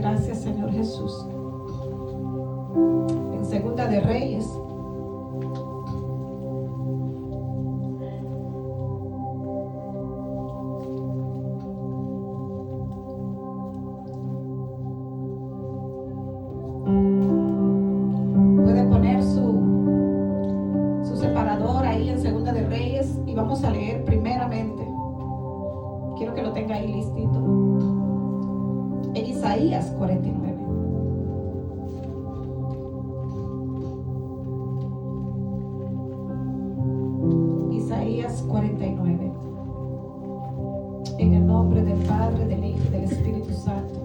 Gracias, Señor Jesús. En Segunda de Reyes, puede poner su separador ahí en Segunda de Reyes y vamos a leer primeramente. Quiero que lo tenga ahí listito. En Isaías 49. Isaías 49. En el nombre del Padre, del Hijo y del Espíritu Santo.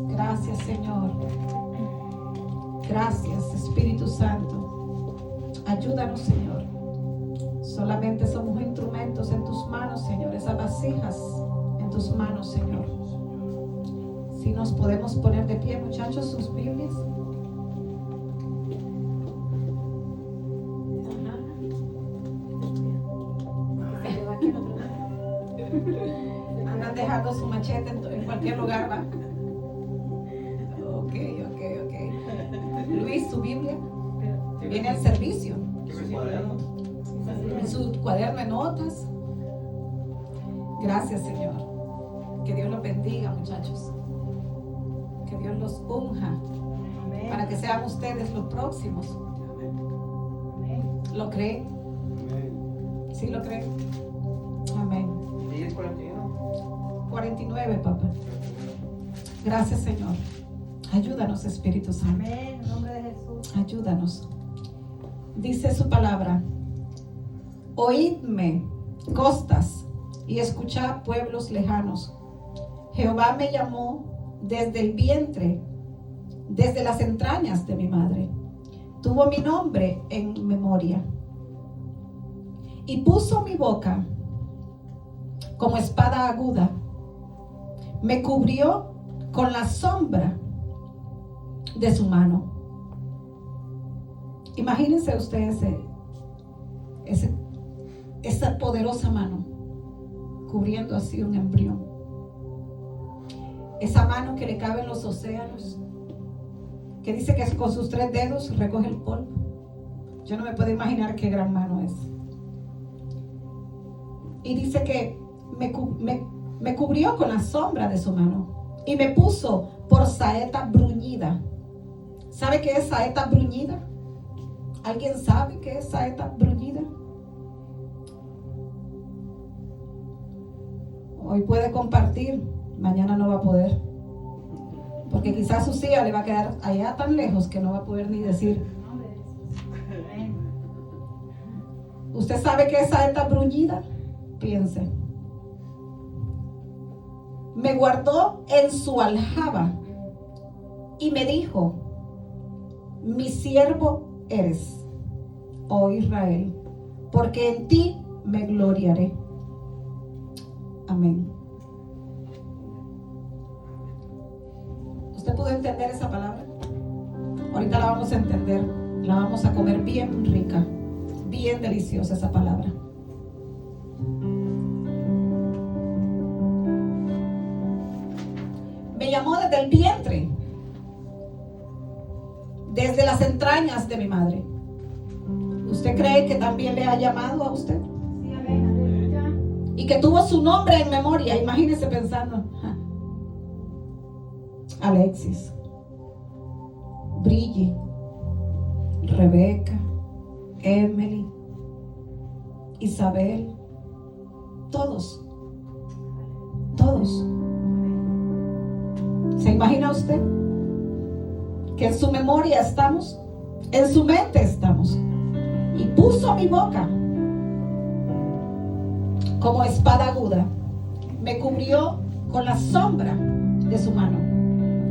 Gracias, Señor. Gracias, Espíritu Santo. Ayúdanos, Señor. Solamente somos instrumentos en tus manos, Señor. Esas vasijas en tus manos, Señor. Si nos podemos poner de pie, muchachos, sus Biblias. Andan dejando su machete en cualquier lugar, ¿va? Ok. Luis, su Biblia. Viene al servicio. En su cuaderno de notas. Gracias, Señor. Que Dios los bendiga, muchachos. Que Dios los unja. Amén. Para que sean ustedes los próximos. Amén. ¿Lo creen? Amén. ¿Sí lo creen? Amén. ¿Y es 41? 49, papá. Gracias, Señor. Ayúdanos, Espíritu Santo. Amén. En nombre de Jesús. Ayúdanos. Dice su palabra: oídme, costas, y escuchad, pueblos lejanos. Jehová me llamó desde el vientre, desde las entrañas de mi madre. Tuvo mi nombre en memoria. Y puso mi boca como espada aguda. Me cubrió con la sombra de su mano. Imagínense ustedes esa poderosa mano cubriendo así un embrión. Esa mano que le cabe en los océanos, que dice que con sus 3 dedos recoge el polvo. Yo no me puedo imaginar qué gran mano es. Y dice que me cubrió con la sombra de su mano y me puso por saeta bruñida. ¿Sabe qué es saeta bruñida? ¿Alguien sabe qué es saeta bruñida? Hoy puede compartir, mañana no va a poder. Porque quizás su silla le va a quedar allá tan lejos que no va a poder ni decir. ¿Usted sabe qué es saeta bruñida? Piense. Me guardó en su aljaba y me dijo: mi siervo eres, oh Israel, porque en ti me gloriaré. Amén. ¿Usted pudo entender esa palabra? Ahorita la vamos a entender, la vamos a comer bien rica, bien deliciosa esa palabra. Me llamó desde el vientre, desde las entrañas de mi madre. ¿Usted cree que también le ha llamado a usted? Sí, amén. Y que tuvo su nombre en memoria. Imagínese pensando: Alexis, Brilli, Rebeca, Emily, Isabel, todos. ¿Se imagina usted que en su memoria estamos? En su mente estamos. Y puso mi boca como espada aguda. Me cubrió con la sombra de su mano.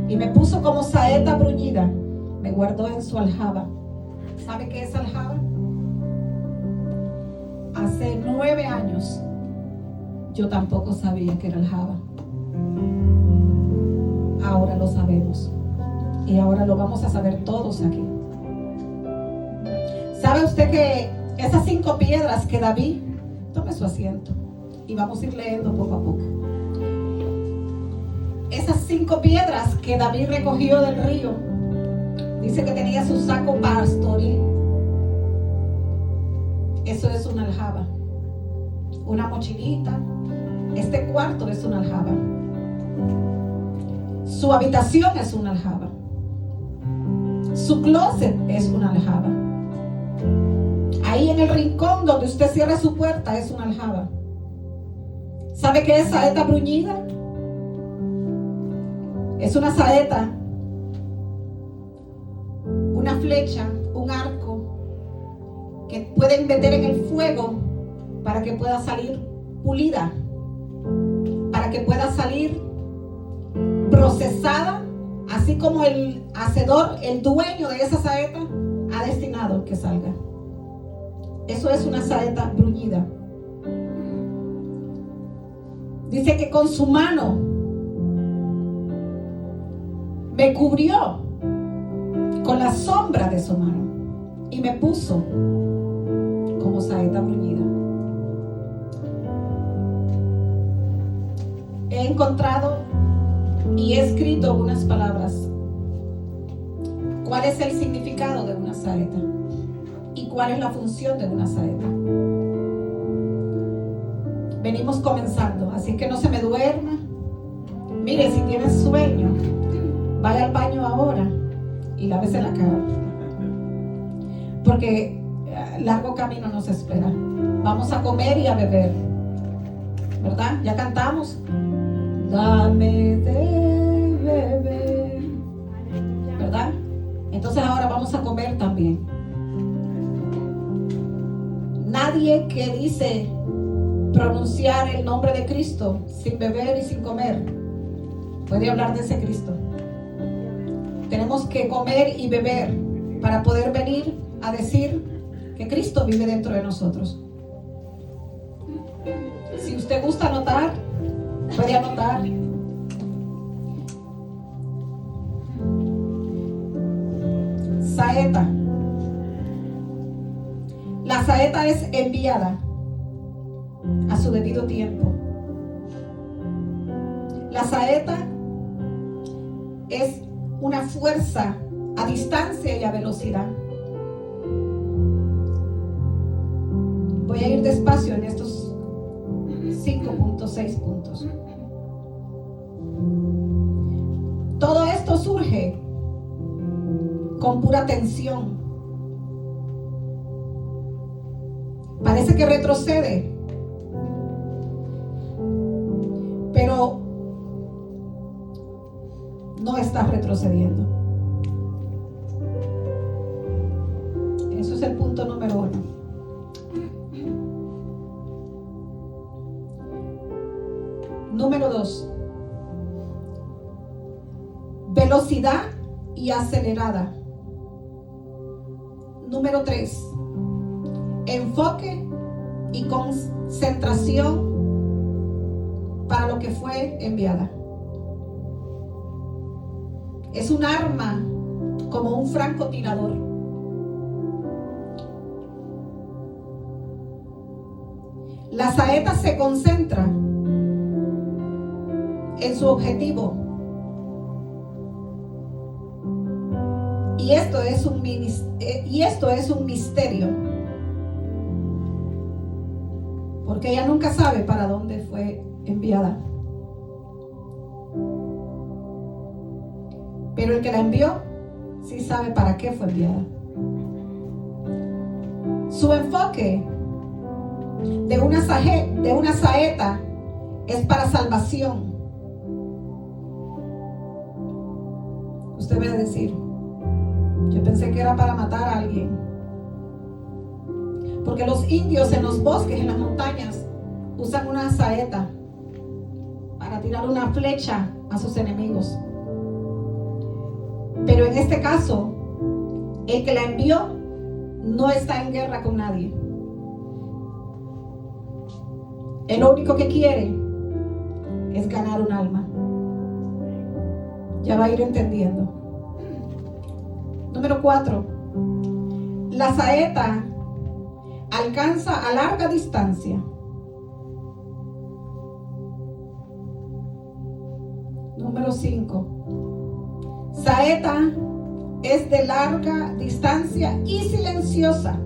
Y me puso como saeta bruñida. Me guardó en su aljaba. ¿Sabe qué es aljaba? Hace 9 años yo tampoco sabía que era aljaba. Ahora lo sabemos. Y ahora lo vamos a saber todos aquí. ¿Sabe usted que esas 5 piedras que David, tome su asiento y vamos a ir leyendo poco a poco, esas 5 piedras que David recogió del río. Dice que tenía su saco pastoril. Eso es una aljaba. Una mochilita. Este cuarto es una aljaba. Su habitación es una aljaba. Su closet es una aljaba. Ahí en el rincón donde usted cierra su puerta es una aljaba. ¿Sabe qué es saeta bruñida? Es una saeta, una flecha, un arco que pueden meter en el fuego para que pueda salir pulida, para que pueda salir procesada, así como el hacedor, el dueño de esa saeta, ha destinado que salga. Eso es una saeta bruñida. Dice que con su mano me cubrió con la sombra de su mano y me puso como saeta bruñida. He encontrado y he escrito unas palabras. ¿Cuál es el significado de una saeta? ¿Y cuál es la función de una saeta? Venimos comenzando, así que no se me duerma. Mire, si tienes sueño, vaya al baño ahora y lávese la cara. Porque largo camino nos espera. Vamos a comer y a beber. ¿Verdad? Ya cantamos. Dame de beber. ¿Verdad? Entonces ahora vamos a comer también. Nadie que dice pronunciar el nombre de Cristo sin beber y sin comer puede hablar de ese Cristo. Tenemos que comer y beber para poder venir a decir que Cristo vive dentro de nosotros. Si usted gusta anotar, puede anotar. Saeta. La saeta es enviada a su debido tiempo. La saeta es una fuerza a distancia y a velocidad. Voy a ir despacio en estos 5.6 puntos. Todo esto surge con pura tensión. Parece que retrocede, pero no está retrocediendo. Eso es el punto número 1. Número 2. Velocidad y acelerada. Número 3. Enfoque y concentración para lo que fue enviada. Es un arma como un francotirador. La saeta se concentra en su objetivo. Y esto es un misterio. Porque ella nunca sabe para dónde fue enviada. Pero el que la envió sí sabe para qué fue enviada. Su enfoque de una saeta es para salvación. Usted va a decir, yo pensé que era para matar a alguien. Porque los indios en los bosques, en las montañas, usan una saeta para tirar una flecha a sus enemigos. Pero en este caso, el que la envió no está en guerra con nadie. Él lo único que quiere es ganar un alma. Ya va a ir entendiendo. Número 4. La saeta alcanza a larga distancia. Número 5. Saeta es de larga distancia y silenciosa.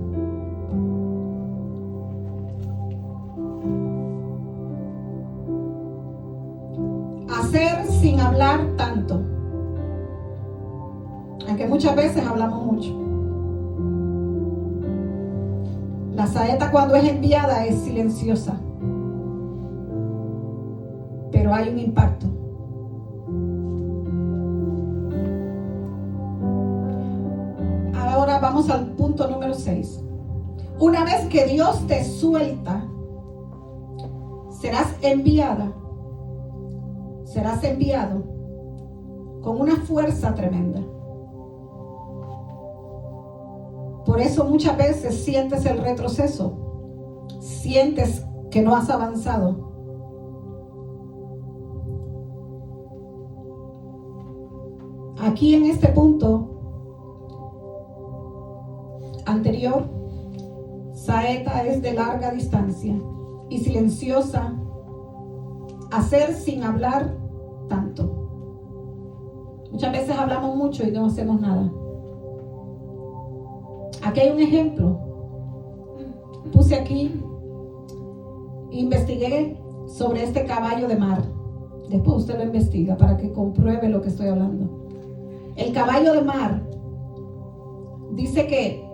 Hacer sin hablar tanto. Aunque muchas veces hablamos mucho. La saeta cuando es enviada es silenciosa. Pero hay un impacto. Ahora vamos al punto número 6. Una vez que Dios te suelta, serás enviada. Serás enviado con una fuerza tremenda. Por eso muchas veces sientes el retroceso, sientes que no has avanzado. Aquí en este punto anterior, saeta es de larga distancia y silenciosa, hacer sin hablar tanto. Muchas veces hablamos mucho y no hacemos nada. Aquí hay un ejemplo. Puse aquí, investigué sobre este caballo de mar. Después usted lo investiga para que compruebe lo que estoy hablando. El caballo de mar dice que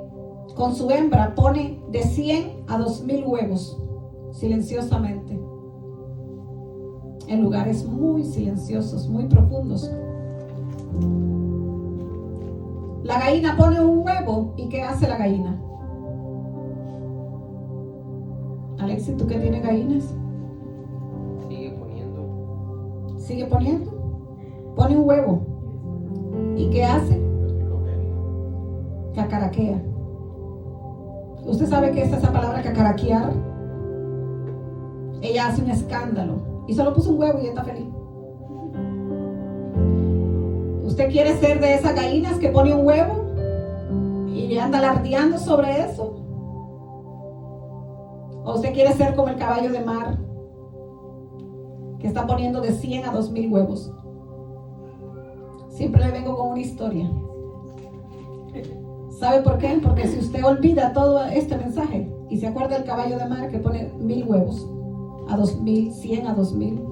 con su hembra pone de 100 a 2000 huevos silenciosamente en lugares muy silenciosos, muy profundos. La gallina pone un huevo y ¿qué hace la gallina? Alexis, ¿tú qué tienes gallinas? Sigue poniendo. ¿Sigue poniendo? Pone un huevo. ¿Y qué hace? Cacaraquea. ¿Usted sabe qué es esa palabra cacaraquear? Ella hace un escándalo. Y solo puso un huevo y está feliz. ¿Usted quiere ser de esas gallinas que pone un huevo y anda alardeando sobre eso? ¿O usted quiere ser como el caballo de mar que está poniendo de 100 a 2000 huevos? Siempre le vengo con una historia. ¿Sabe por qué? Porque si usted olvida todo este mensaje y se acuerda del caballo de mar que pone 1000 huevos a 2000, 100 a 2000,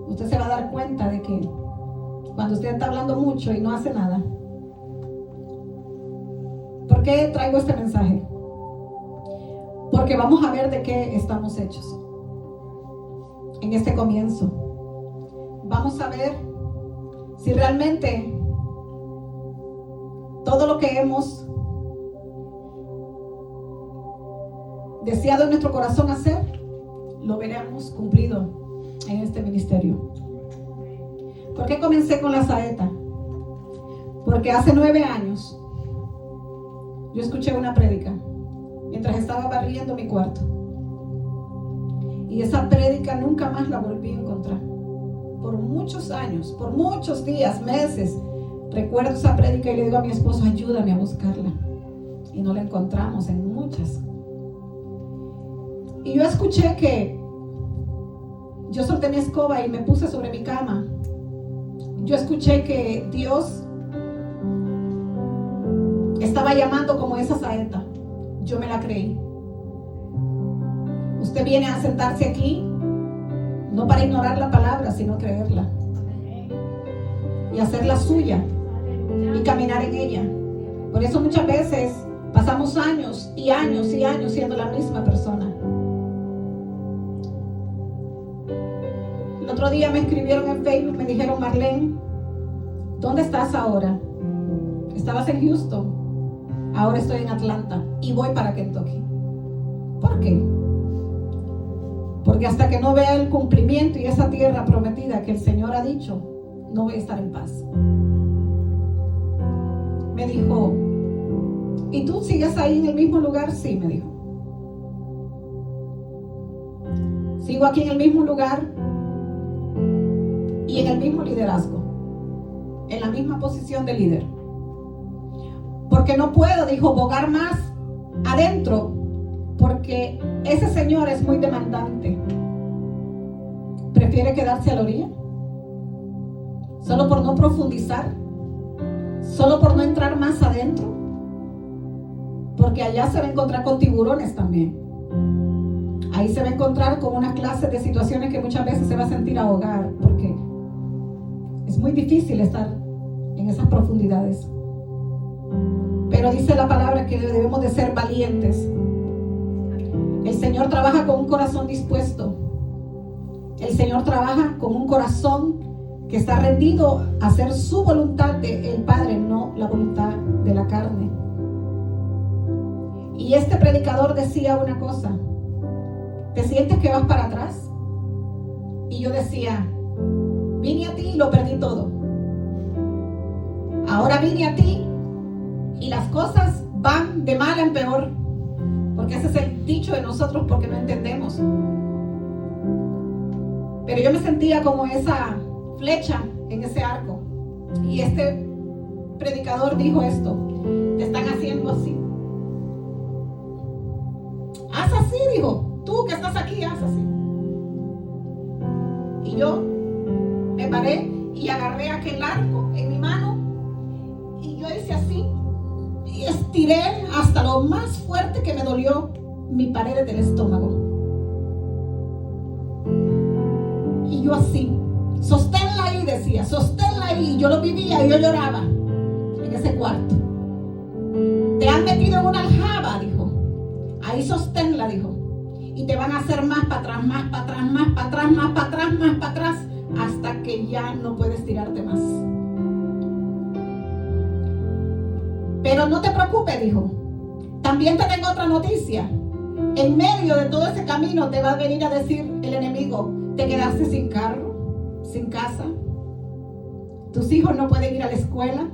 usted se va a dar cuenta de que cuando usted está hablando mucho y no hace nada. ¿Por qué traigo este mensaje? Porque vamos a ver de qué estamos hechos en este comienzo. Vamos a ver si realmente todo lo que hemos deseado en nuestro corazón hacer, lo veremos cumplido en este ministerio. ¿Por qué comencé con la saeta? Porque hace 9 años yo escuché una prédica mientras estaba barriendo mi cuarto. Y esa prédica nunca más la volví a encontrar. Por muchos años, por muchos días, meses, recuerdo esa prédica y le digo a mi esposo, ayúdame a buscarla. Y no la encontramos en muchas. Y yo escuché que yo solté mi escoba y me puse sobre mi cama. Yo escuché que Dios estaba llamando como esa saeta. Yo me la creí. Usted viene a sentarse aquí no para ignorar la palabra, sino creerla y hacerla suya y caminar en ella. Por eso muchas veces pasamos años y años y años siendo la misma persona. El otro día me escribieron en Facebook, me dijeron, Marlene, ¿dónde estás ahora? Estabas en Houston, ahora estoy en Atlanta y voy para Kentucky. ¿Por qué? Porque hasta que no vea el cumplimiento y esa tierra prometida que el Señor ha dicho, no voy a estar en paz. Me dijo, ¿y tú sigues ahí en el mismo lugar? Sí, me dijo. Sigo aquí en el mismo lugar y en el mismo liderazgo, en la misma posición de líder. Porque no puedo, dijo, bogar más adentro, porque ese señor es muy demandante. prefiere quedarse a la orilla, solo por no profundizar, solo por no entrar más adentro, porque allá se va a encontrar con tiburones también. Ahí se va a encontrar con una clase de situaciones que muchas veces se va a sentir ahogar, porque es muy difícil estar en esas profundidades. Pero dice la palabra que debemos de ser valientes. El Señor trabaja con un corazón dispuesto. El Señor trabaja con un corazón que está rendido a hacer su voluntad del Padre, no la voluntad de la carne. Y este predicador decía una cosa: ¿te sientes que vas para atrás? Y yo decía, vine a ti y lo perdí todo. Ahora vine a ti y las cosas van de mal en peor, porque ese es el dicho de nosotros porque no entendemos. Pero yo me sentía como esa flecha en ese arco, y este predicador dijo esto: te están haciendo así, haz así, dijo, tú que estás aquí, haz así. Y yo me paré y agarré aquel arco en mi mano y yo hice así y estiré hasta lo más fuerte que me dolió mi pared del estómago. Y yo así, sosténla ahí, decía, sosténla ahí. Y yo lo vivía y yo lloraba en ese cuarto. Te han metido en una aljaba, dijo. Ahí sosténla, dijo. Y te van a hacer más para atrás, más para atrás, más para atrás, más para atrás, más para atrás, hasta que ya no puedes tirarte más. Pero no te preocupes, dijo. También te tengo otra noticia. En medio de todo ese camino te va a venir a decir el enemigo: te quedaste sin carro, sin casa, tus hijos no pueden ir a la escuela,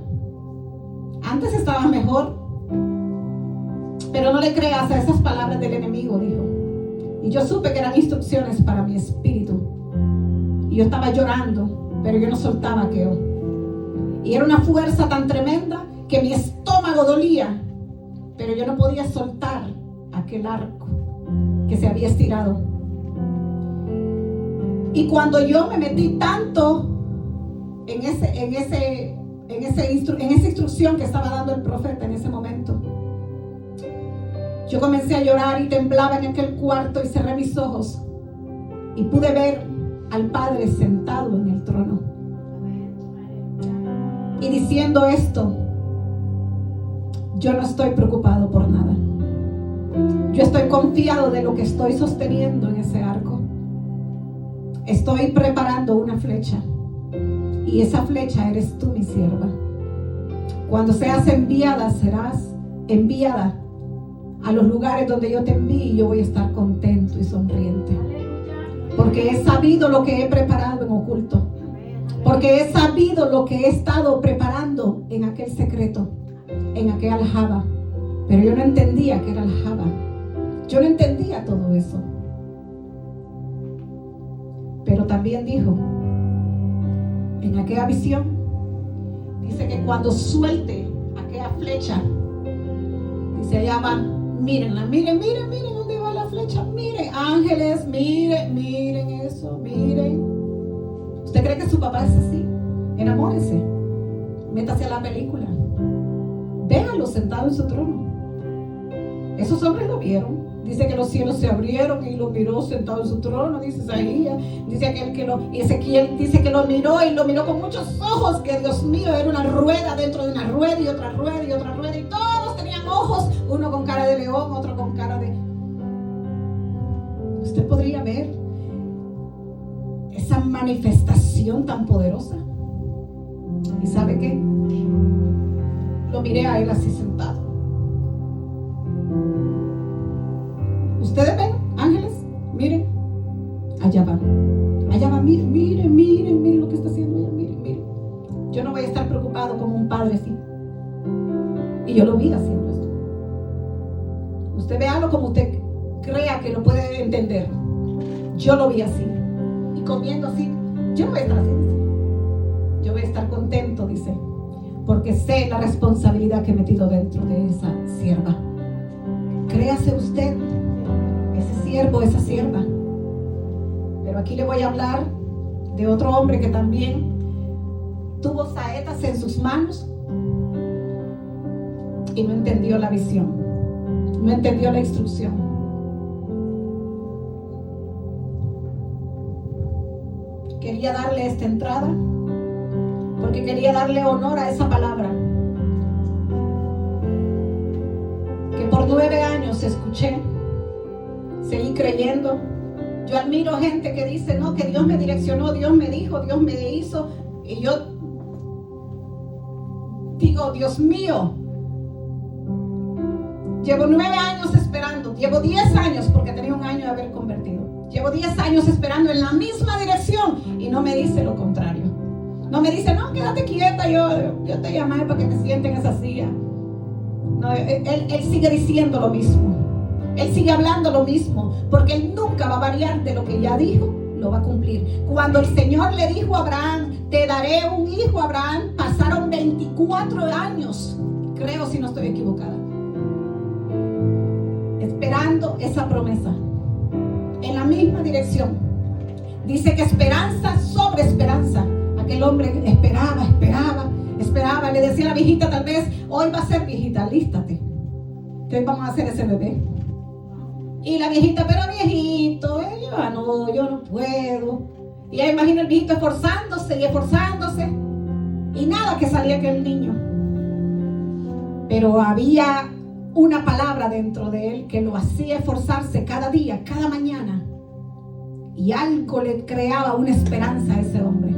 antes estabas mejor. Pero no le creas a esas palabras del enemigo, dijo. Y yo supe que eran instrucciones para mi espíritu. Y yo estaba llorando, pero yo no soltaba aquello. Y era una fuerza tan tremenda que mi estómago dolía, pero yo no podía soltar aquel arco que se había estirado. Y cuando yo me metí tanto en esa instrucción que estaba dando el profeta en ese momento, yo comencé a llorar y temblaba en aquel cuarto y cerré mis ojos y pude ver al Padre sentado en el trono y diciendo esto: yo no estoy preocupado por nada, yo estoy confiado de lo que estoy sosteniendo en ese arco. Estoy preparando una flecha y esa flecha eres tú, mi sierva. Cuando seas enviada, serás enviada a los lugares donde yo te envíe y yo voy a estar contento y sonriente, porque he sabido lo que he preparado en oculto, porque he sabido lo que he estado preparando en aquel secreto, en aquel aljaba. Pero yo no entendía que era aljaba, yo no entendía todo eso. Pero también dijo, en aquella visión, dice que cuando suelte aquella flecha, dice, allá van, mírenla, miren dónde va la flecha, miren, ángeles, miren eso, miren. ¿Usted cree que su papá es así? Enamórese, métase a la película, véalo sentado en su trono. Esos hombres lo vieron. Dice que los cielos se abrieron y lo miró sentado en su trono, dice Isaías. Dice aquel que y Ezequiel dice que lo miró y lo miró con muchos ojos, que Dios mío, era una rueda dentro de una rueda y otra rueda y otra rueda, y todos tenían ojos, uno con cara de león, otro con cara de... Usted podría ver esa manifestación tan poderosa. ¿Y sabe qué? Lo miré a él así sentado. Ustedes ven, ángeles, miren, allá va, miren lo que está haciendo ella, miren. Yo no voy a estar preocupado como un padre así. Y yo lo vi haciendo esto. Usted véalo como usted crea que lo puede entender. Yo lo vi así, y comiendo así. Yo no voy a estar haciendo así. Yo voy a estar contento, dice, porque sé la responsabilidad que he metido dentro de esa sierva. Créase usted, ese siervo, esa sierva. Pero aquí le voy a hablar de otro hombre que también tuvo saetas en sus manos y no entendió la visión, no entendió la instrucción. Quería darle esta entrada porque quería darle honor a esa palabra que por 9 años escuché, seguí creyendo. Yo admiro gente que dice, no, que Dios me direccionó, Dios me dijo, Dios me hizo. Y yo digo, Dios mío, llevo 9 años esperando, llevo 10 años porque tenía 1 año de haber convertido. Llevo 10 años esperando en la misma dirección y no me dice lo contrario. No me dice, no, quédate quieta, yo te llamé para que te sientes en esa silla. No, él sigue diciendo lo mismo. Él sigue hablando lo mismo, porque Él nunca va a variar de lo que ya dijo, lo va a cumplir. Cuando el Señor le dijo a Abraham, te daré un hijo, Abraham, pasaron 24 años, creo si no estoy equivocada, esperando esa promesa, en la misma dirección. Dice que esperanza sobre esperanza. Aquel hombre esperaba, le decía a la viejita, tal vez, hoy va a ser viejita, lístate, que hoy vamos a hacer ese bebé. Y la viejita, pero viejito, yo no puedo. Y ya imagino el viejito esforzándose, y nada que salía aquel niño. Pero había una palabra dentro de él que lo hacía esforzarse cada día, cada mañana. Y algo le creaba una esperanza a ese hombre.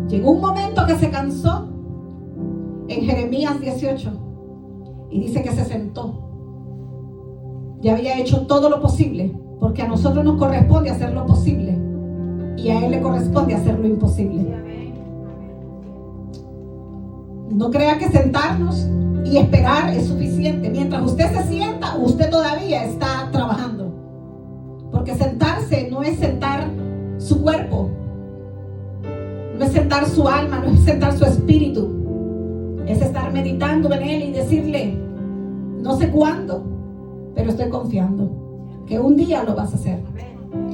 Llegó un momento que se cansó en Jeremías 18 y dice que se sentó. Ya había hecho todo lo posible, porque a nosotros nos corresponde hacer lo posible y a Él le corresponde hacer lo imposible. No crea que sentarnos y esperar es suficiente. Mientras usted se sienta, usted todavía está trabajando, porque sentarse no es sentar su cuerpo, no es sentar su alma, no es sentar su espíritu, es estar meditando en Él y decirle, no sé cuándo, pero estoy confiando que un día lo vas a hacer.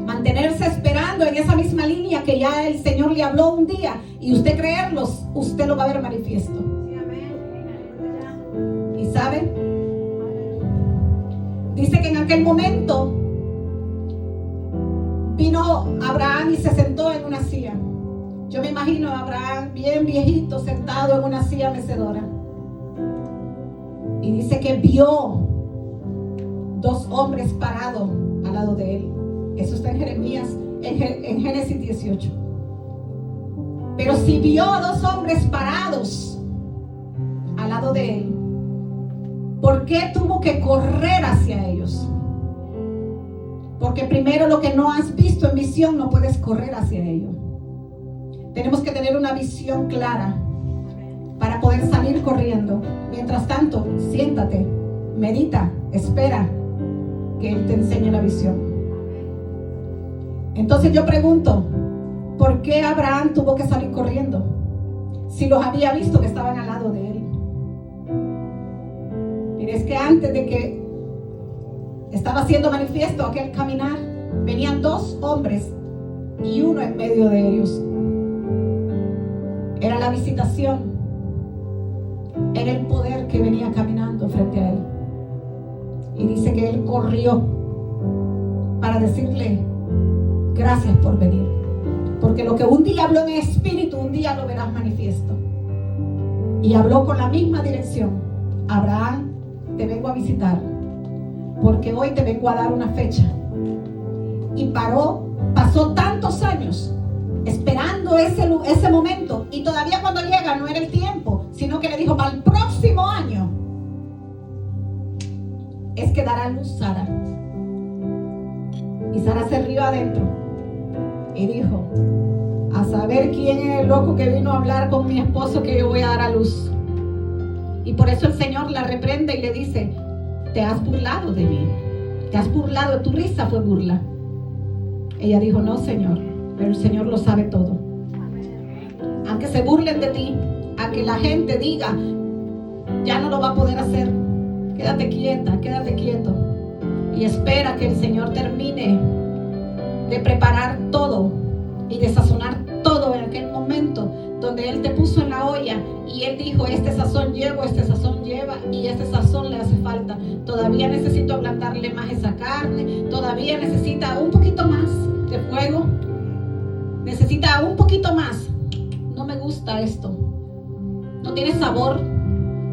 Mantenerse esperando en esa misma línea que ya el Señor le habló un día, y usted creerlos, usted lo va a ver manifiesto. ¿Y sabe? Dice que en aquel momento vino Abraham y se sentó en una silla. Yo me imagino a Abraham bien viejito sentado en una silla mecedora. Y dice que vio 2 hombres parados al lado de él. Eso está en Jeremías, en Génesis 18. Pero si vio a 2 hombres parados al lado de él, ¿por qué tuvo que correr hacia ellos? Porque primero, lo que no has visto en visión, no puedes correr hacia ello. Tenemos que tener una visión clara para poder salir corriendo. Mientras tanto, siéntate, medita, espera que Él te enseñe la visión. Entonces yo pregunto, ¿por qué Abraham tuvo que salir corriendo si los había visto que estaban al lado de él? Mire, es que antes de que estaba siendo manifiesto aquel caminar, venían 2 hombres y uno en medio de ellos. Era la visitación, era el poder que venía caminando frente a él. Y dice que él corrió para decirle, gracias por venir, porque lo que un día habló en espíritu, un día lo verás manifiesto. Y habló con la misma dirección. Abraham, te vengo a visitar, porque hoy te vengo a dar una fecha. Y pasó tantos años esperando ese momento, y todavía cuando llega no era el tiempo, sino que le dijo, para el próximo año es que dará luz Sara. Y Sara se rió adentro y dijo, a saber quién es el loco que vino a hablar con mi esposo que yo voy a dar a luz. Y por eso el Señor la reprende y le dice, te has burlado de mí, te has burlado, tu risa fue burla. Ella dijo, no, Señor, pero el Señor lo sabe todo. Aunque se burlen de ti, a que la gente diga, ya no lo va a poder hacer, quédate quieta, quédate quieto y espera que el Señor termine de preparar todo y de sazonar todo en aquel momento donde Él te puso en la olla y Él dijo, este sazón llevo, este sazón lleva y este sazón le hace falta. Todavía necesito ablandarle más esa carne, todavía necesita un poquito más de fuego, necesita un poquito más. No me gusta esto, no tiene sabor,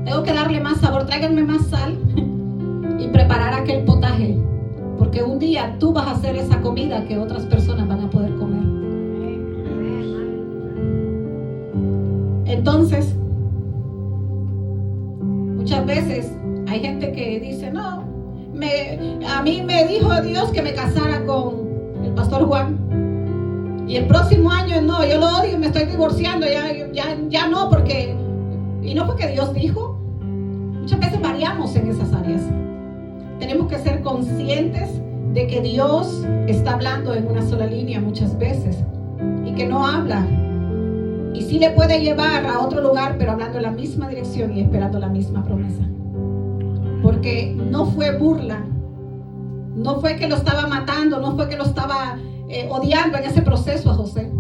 tengo que darle más sabor, tráiganme más sal y preparar aquel potaje, porque un día tú vas a hacer esa comida que otras personas van a poder comer. Entonces, muchas veces hay gente que dice, no, a mí me dijo Dios que me casara con el pastor Juan. Y el próximo año, no, yo lo odio, me estoy divorciando, ya no, porque... Y no fue que Dios dijo. Muchas veces variamos en esas áreas. Tenemos que ser conscientes de que Dios está hablando en una sola línea muchas veces. Y que no habla. Y sí le puede llevar a otro lugar, pero hablando en la misma dirección y esperando la misma promesa. Porque no fue burla. No fue que lo estaba matando, no fue que lo estaba odiando en ese proceso a José.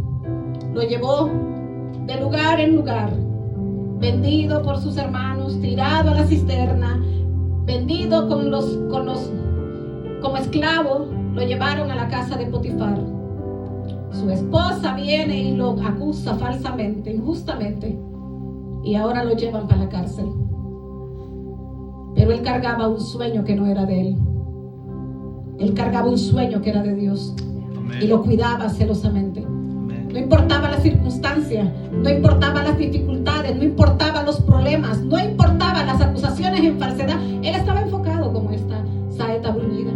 Lo llevó de lugar en lugar, vendido por sus hermanos, tirado a la cisterna, vendido como esclavo, lo llevaron a la casa de Potifar. Su esposa viene y lo acusa falsamente, injustamente, y ahora lo llevan para la cárcel. Pero él cargaba un sueño que no era de él. Él cargaba un sueño que era de Dios. Amén. Y lo cuidaba celosamente. Amén. No importaba la circunstancia, no importaba las dificultades, no importaban los problemas, no importaban las acusaciones en falsedad. Él estaba enfocado como esta saeta bruñida.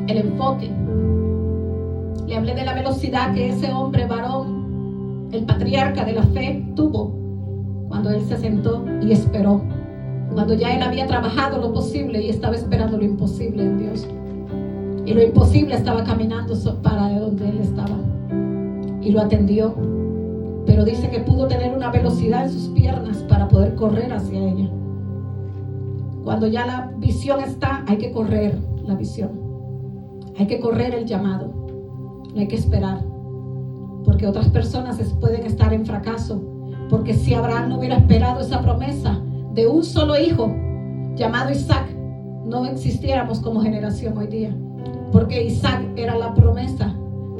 El enfoque. Le hablé de la velocidad que ese hombre varón, el patriarca de la fe, tuvo cuando él se sentó y esperó. Cuando ya él había trabajado lo posible y estaba esperando lo imposible en Dios. Y lo imposible estaba caminando para donde él estaba. Y lo atendió. Pero dice que pudo tener una velocidad en sus piernas para poder correr hacia ella. Cuando ya la visión está, hay que correr la visión. Hay que correr el llamado. No hay que esperar. Porque otras personas pueden estar en fracaso. Porque si Abraham no hubiera esperado esa promesa de un solo hijo llamado Isaac, no existiéramos como generación hoy día. Porque Isaac era la promesa,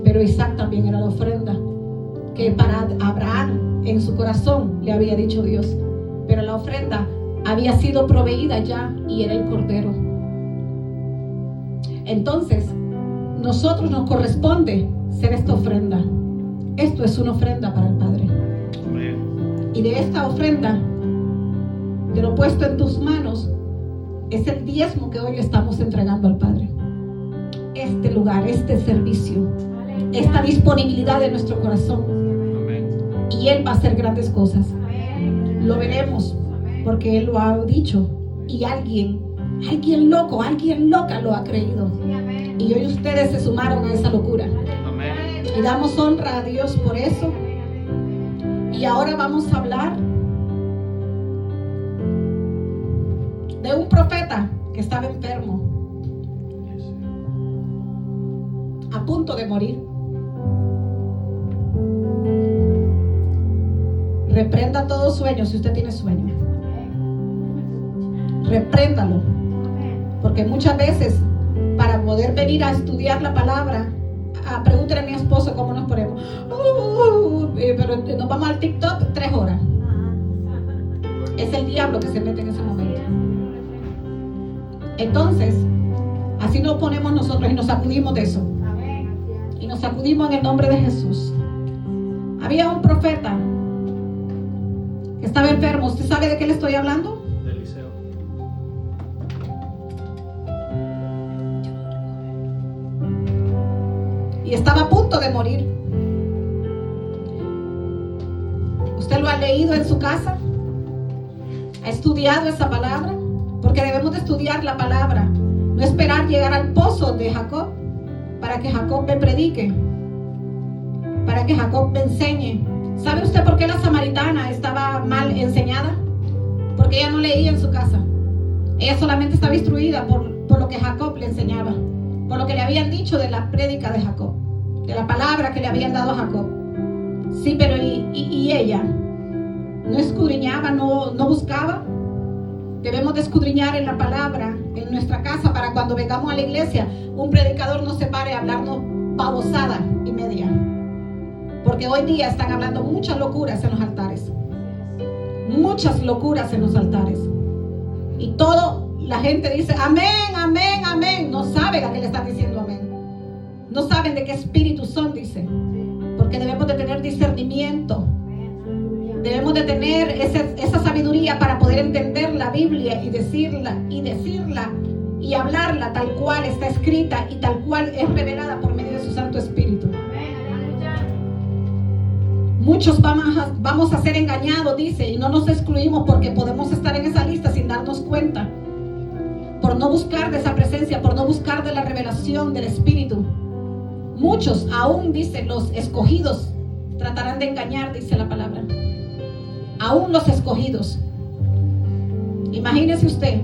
pero Isaac también era la ofrenda que para Abraham en su corazón le había dicho Dios. Pero la ofrenda había sido proveída ya y era el cordero. Entonces, nosotros nos corresponde ser esta ofrenda. Esto es una ofrenda para el Padre. Y de esta ofrenda, de lo puesto en tus manos, es el diezmo que hoy le estamos entregando al Padre. Este lugar, este servicio, esta disponibilidad de nuestro corazón. Y Él va a hacer grandes cosas. Lo veremos, porque Él lo ha dicho. Y alguien loco, alguien loca lo ha creído. Y hoy ustedes se sumaron a esa locura. Y damos honra a Dios por eso. Y ahora vamos a hablar de un profeta que estaba enfermo, a punto de morir. Reprenda todo sueño. Si usted tiene sueño, repréndalo, porque muchas veces para poder venir a estudiar la palabra, pregúntale a mi esposo cómo nos ponemos, pero nos vamos al TikTok 3 horas. Es el diablo que se mete en ese momento. Entonces, así nos ponemos nosotros y nos sacudimos de eso. Y nos sacudimos en el nombre de Jesús. Había un profeta que estaba enfermo. ¿Usted sabe de qué le estoy hablando? De Eliseo. Y estaba a punto de morir. ¿Usted lo ha leído en su casa? ¿Ha estudiado esa palabra? Porque debemos de estudiar la palabra. No esperar llegar al pozo de Jacob para que Jacob me predique, para que Jacob me enseñe. ¿Sabe usted por qué la samaritana estaba mal enseñada? Porque ella no leía en su casa. Ella solamente estaba instruida por lo que Jacob le enseñaba, por lo que le habían dicho de la prédica de Jacob. de la palabra que le habían dado a Jacob. Sí, pero ¿y ella? ¿No escudriñaba, no buscaba? Debemos de escudriñar en la palabra, en nuestra casa, para cuando vengamos a la iglesia, un predicador no se pare a hablarnos babosada y media. Porque hoy día están hablando muchas locuras en los altares. Muchas locuras en los altares. Y todo, la gente dice amén, amén, amén. No saben a qué le están diciendo amén. No saben de qué espíritu son, dice. Porque debemos de tener discernimiento. Debemos de tener esa sabiduría para poder entender la Biblia y decirla y hablarla tal cual está escrita y tal cual es revelada por medio de su Santo Espíritu. Muchos vamos a ser engañados, dice, y no nos excluimos porque podemos estar en esa lista sin darnos cuenta, por no buscar de esa presencia, por no buscar de la revelación del Espíritu. Muchos, aún dice, los escogidos tratarán de engañar, dice la palabra. Aún los escogidos. Imagínese usted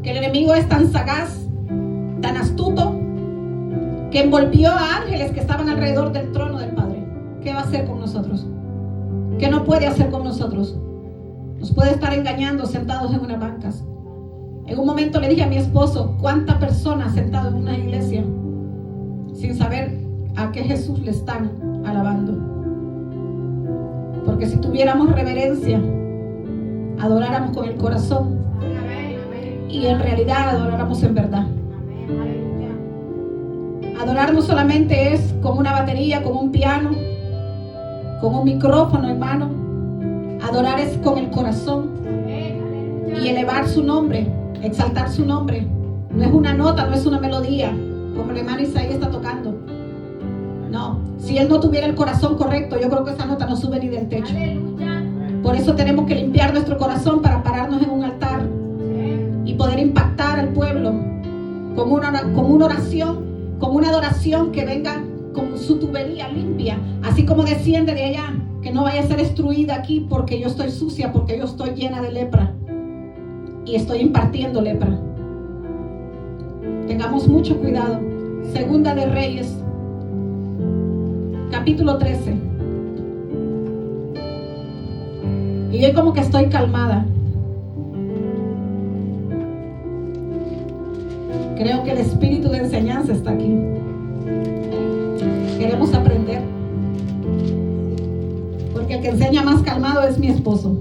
que el enemigo es tan sagaz, tan astuto, que envolvió a ángeles que estaban alrededor del trono del Padre. ¿Qué va a hacer con nosotros? ¿Qué no puede hacer con nosotros? Nos puede estar engañando sentados en unas bancas. En un momento le dije a mi esposo, ¿cuántas personas sentadas en una iglesia sin saber a qué Jesús le están alabando? Porque si tuviéramos reverencia, adoráramos con el corazón y en realidad adoráramos en verdad. Adorar no solamente es con una batería, con un piano, con un micrófono, hermano. Adorar es con el corazón y elevar su nombre, exaltar su nombre. No es una nota, no es una melodía, como el hermano Isaí está tocando. No, si él no tuviera el corazón correcto, yo creo que esa nota no sube ni del techo. Por eso tenemos que limpiar nuestro corazón para pararnos en un altar y poder impactar al pueblo con una oración, con una adoración que venga con su tubería limpia, así como desciende de allá, que no vaya a ser destruida aquí porque yo estoy sucia, porque yo estoy llena de lepra y estoy impartiendo lepra. Tengamos mucho cuidado. Segunda de Reyes, capítulo 13. Y yo como que estoy calmada. Creo que el espíritu de enseñanza está aquí. Queremos aprender. Porque el que enseña más calmado es mi esposo.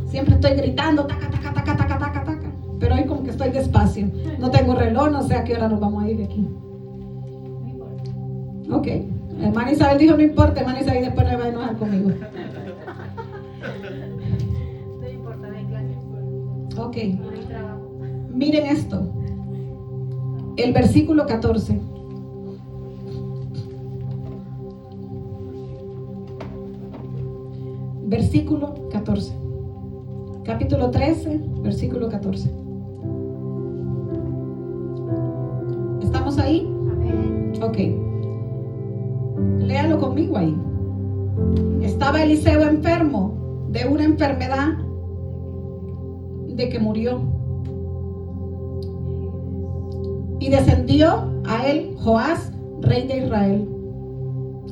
Siempre estoy gritando, taca, taca, taca, taca, taca, taca. Pero hoy como que estoy despacio. No tengo reloj, no sé a qué hora nos vamos a ir de aquí. Ok. Hermana Isabel dijo, no importa, hermana Isabel después no va a enojar conmigo. No importa, no hay clase. Ok. No hay trabajo. Miren esto. El versículo 14. Versículo 14. Capítulo 13, versículo 14. ¿Estamos ahí? Amén. Ok. Léalo conmigo ahí. Estaba Eliseo enfermo de una enfermedad de que murió. Y descendió a él Joás, rey de Israel.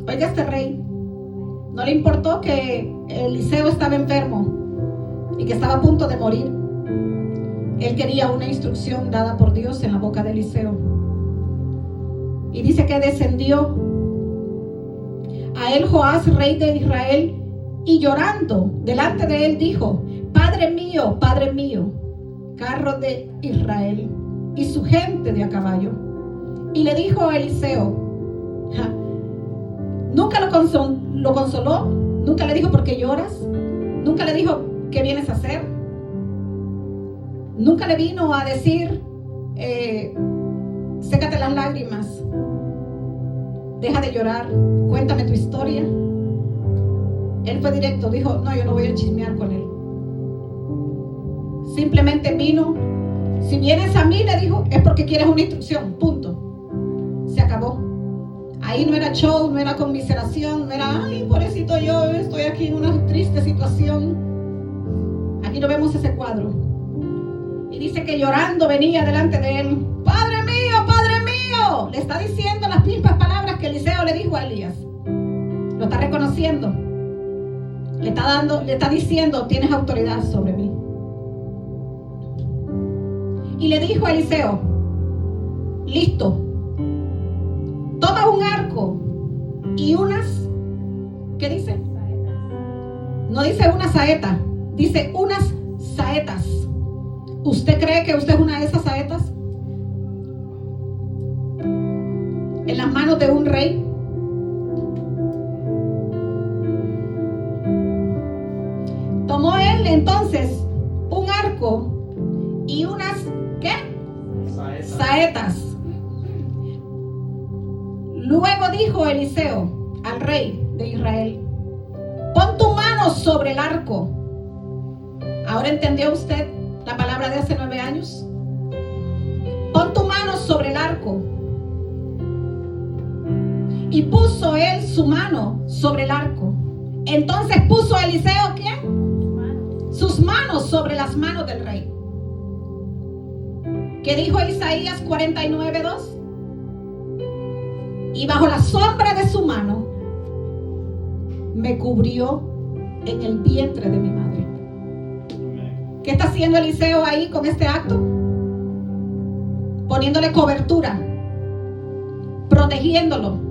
Oiga, este rey no le importó que Eliseo estaba enfermo y que estaba a punto de morir. Él quería una instrucción dada por Dios en la boca de Eliseo. Y dice que descendió a él Joás, rey de Israel, y llorando delante de él dijo: Padre mío, carro de Israel y su gente de a caballo. Y le dijo a Eliseo, nunca lo consoló, nunca le dijo por qué lloras, nunca le dijo qué vienes a hacer, nunca le vino a decir sécate las lágrimas, deja de llorar, cuéntame tu historia. Él fue directo, dijo, no, yo no voy a chismear con él. Simplemente vino. Si vienes a mí, le dijo, es porque quieres una instrucción, punto. Se acabó. Ahí no era show, no era conmiseración, no era, ay, pobrecito yo, estoy aquí en una triste situación. Aquí no vemos ese cuadro. Y dice que llorando venía delante de él, Padre mío, le está diciendo las mismas palabras que Eliseo le dijo a Elías, lo está reconociendo, le está diciendo, tienes autoridad sobre mí. Y le dijo a Eliseo, listo, toma un arco y unas, ¿qué dice? No dice una saeta, dice unas saetas. ¿Usted cree que usted es una de esas saetas? En las manos de un rey. Tomó él entonces un arco y unas, ¿qué? Saetas. Luego dijo Eliseo al rey de Israel, pon tu mano sobre el arco. ¿Ahora entendió usted la palabra de hace 9 años? Pon tu mano sobre el arco. Y puso él su mano sobre el arco. Entonces puso Eliseo, ¿quién? Sus manos sobre las manos del rey. ¿Qué dijo Isaías 49:2? Y bajo la sombra de su mano me cubrió en el vientre de mi madre. ¿Qué está haciendo Eliseo ahí con este acto? Poniéndole cobertura, protegiéndolo.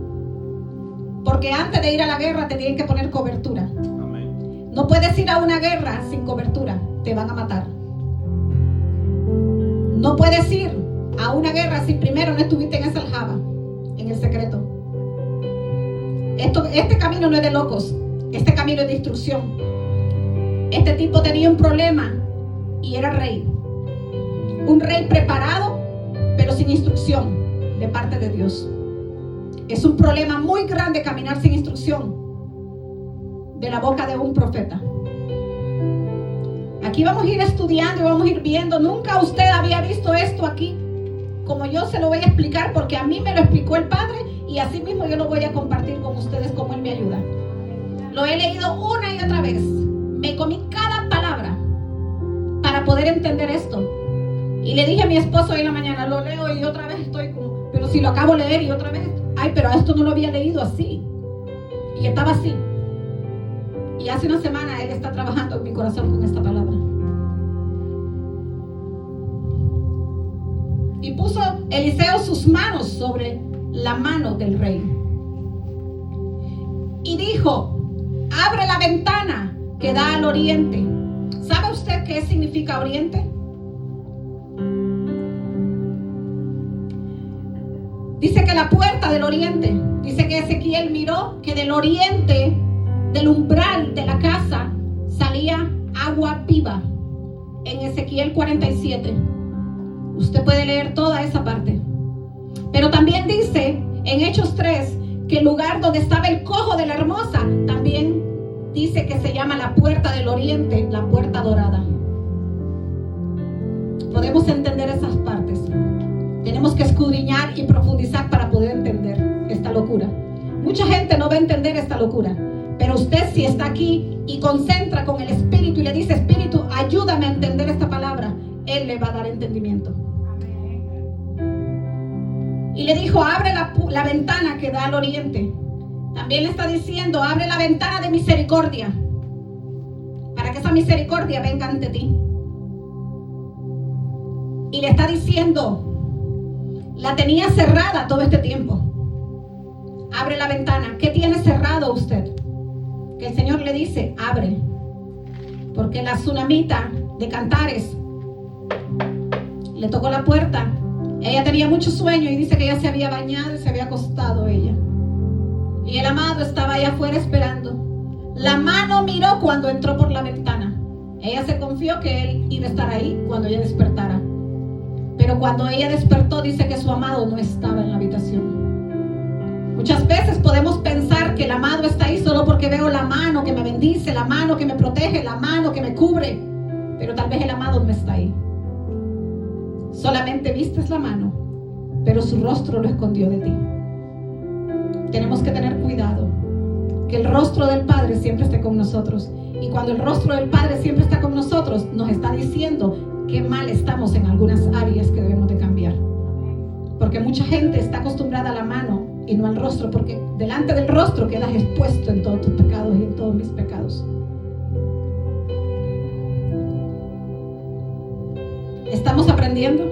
Porque antes de ir a la guerra te tienen que poner cobertura. No puedes ir a una guerra sin cobertura, te van a matar. No puedes ir a una guerra si primero no estuviste en esa aljaba, en el secreto. Este camino no es de locos, este camino es de instrucción. Este tipo tenía un problema y era rey. Un rey preparado, pero sin instrucción de parte de Dios. Es un problema muy grande caminar sin instrucción de la boca de un profeta. Aquí vamos a ir estudiando y vamos a ir viendo. Nunca usted había visto esto aquí, como yo se lo voy a explicar, porque a mí me lo explicó el Padre y así mismo yo lo voy a compartir con ustedes como Él me ayuda. Lo he leído una y otra vez. Me comí cada palabra para poder entender esto. Y le dije a mi esposo hoy en la mañana, lo leo y otra vez estoy como, pero si lo acabo de leer y otra vez, ay, pero esto no lo había leído así. Y estaba así. Y hace una semana Él está trabajando en mi corazón con esta palabra. Y puso Eliseo sus manos sobre la mano del rey. Y dijo, abre la ventana que da al oriente. ¿Sabe usted qué significa oriente? Dice que la puerta del oriente. Dice que Ezequiel miró que del oriente, del umbral de la casa, salía agua viva. En Ezequiel 47. Usted puede leer toda esa parte. Pero también dice en Hechos 3 que el lugar donde estaba el cojo de la hermosa también dice que se llama la puerta del oriente, la puerta dorada. Podemos entender esas partes. Tenemos que escudriñar y profundizar para poder entender esta locura. Mucha gente no va a entender esta locura, pero usted si está aquí y concentra con el Espíritu y le dice, Espíritu, ayúdame a entender esta palabra, Él le va a dar entendimiento. Y le dijo, abre la ventana que da al oriente. También le está diciendo, abre la ventana de misericordia, para que esa misericordia venga ante ti. Y le está diciendo, la tenía cerrada todo este tiempo. Abre la ventana. ¿Qué tiene cerrado usted? Que el Señor le dice, abre. Porque la tsunamita de Cantares le tocó la puerta. Ella tenía mucho sueño y dice que ella se había bañado y se había acostado ella. Y el amado estaba allá afuera esperando. La mano miró cuando entró por la ventana. Ella se confió que él iba a estar ahí cuando ella despertara. Pero cuando ella despertó, dice que su amado no estaba en la habitación. Muchas veces podemos pensar que el amado está ahí solo porque veo la mano que me bendice, la mano que me protege, la mano que me cubre. Pero tal vez el amado no está ahí. Solamente vistes la mano, pero su rostro lo escondió de ti. Tenemos que tener cuidado, que el rostro del Padre siempre esté con nosotros. Y cuando el rostro del Padre siempre está con nosotros, nos está diciendo que mal estamos en algunas áreas que debemos de cambiar. Porque mucha gente está acostumbrada a la mano y no al rostro, porque delante del rostro quedas expuesto en todos tus pecados y en todos mis pecados. ¿Estamos aprendiendo?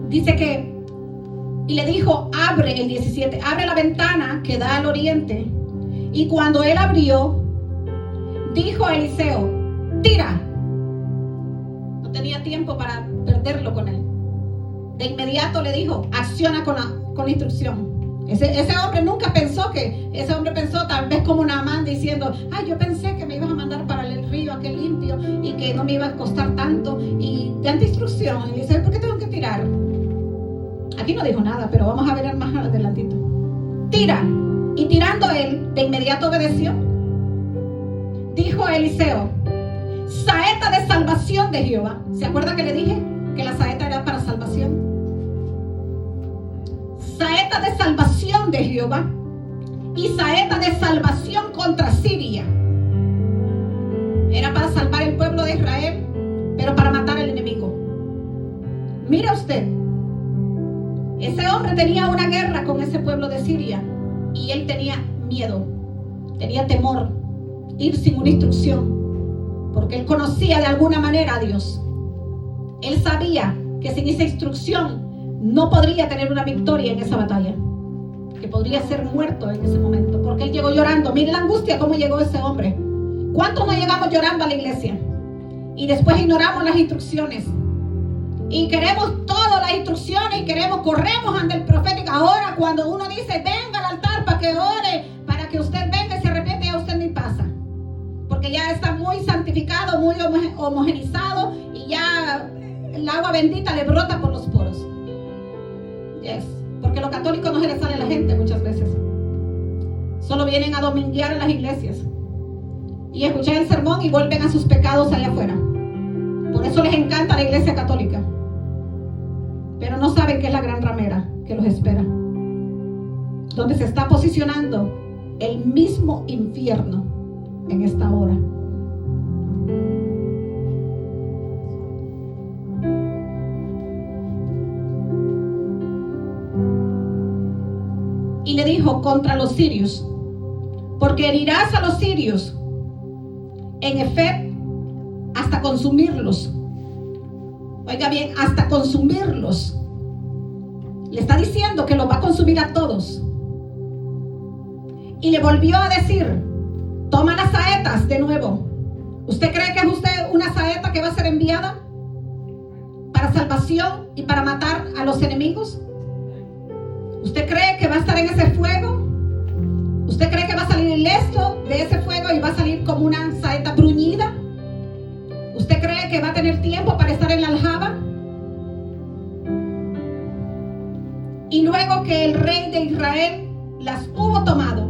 Dice que, y le dijo, abre, el 17, abre la ventana que da al oriente. Y cuando él abrió, dijo a Eliseo, tira. No tenía tiempo para perderlo con él. De inmediato le dijo, acciona con la instrucción. Ese hombre nunca pensó ese hombre pensó tal vez como Naamán diciendo, ay, yo pensé que me ibas a mandar para el río aquel limpio y que no me iba a costar tanto. Y tanta instrucción. Y dice, ¿por qué tengo que tirar? Aquí no dijo nada, pero vamos a ver más adelantito. Tira. Y tirando él, de inmediato obedeció. Dijo a Eliseo, saeta de salvación de Jehová. ¿Se acuerda que le dije que la saeta era para salvación? Saeta de salvación de Jehová y saeta de salvación contra Siria. Era para salvar el pueblo de Israel, pero para matar al enemigo. Mira usted, ese hombre tenía una guerra con ese pueblo de Siria y él tenía miedo, tenía temor, ir sin una instrucción, porque él conocía de alguna manera a Dios. Él sabía que sin esa instrucción no podría tener una victoria en esa batalla, que podría ser muerto en ese momento, porque él llegó llorando. Mire la angustia, cómo llegó ese hombre. ¿Cuántos no llegamos llorando a la iglesia? Y después ignoramos las instrucciones. Y queremos todas las instrucciones y corremos ante el profético. Ahora cuando uno dice, venga al altar para que ore, para que usted venga y se arrepiente, ya usted ni pasa. Porque ya está muy santificado, muy homogenizado y ya el agua bendita le brota por los poros. Yes. Porque lo católico no se le sale a la gente muchas veces. Solo vienen a dominguear en las iglesias y escuchar el sermón y vuelven a sus pecados allá afuera. Por eso les encanta la iglesia católica, pero no saben que es la gran ramera que los espera, donde se está posicionando el mismo infierno en esta hora. Y le dijo, contra los sirios, porque herirás a los sirios en Efet hasta consumirlos. Oiga bien, hasta consumirlos. Le está diciendo que los va a consumir a todos. Y le volvió a decir, toma las saetas de nuevo. ¿Usted cree que es usted una saeta que va a ser enviada para salvación y para matar a los enemigos? ¿Usted cree que va a estar en ese fuego? ¿Usted cree que va a salir ileso de ese fuego y va a salir como una saeta bruñida? ¿Usted cree que va a tener tiempo para estar en la aljaba? Y luego que el rey de Israel las hubo tomado,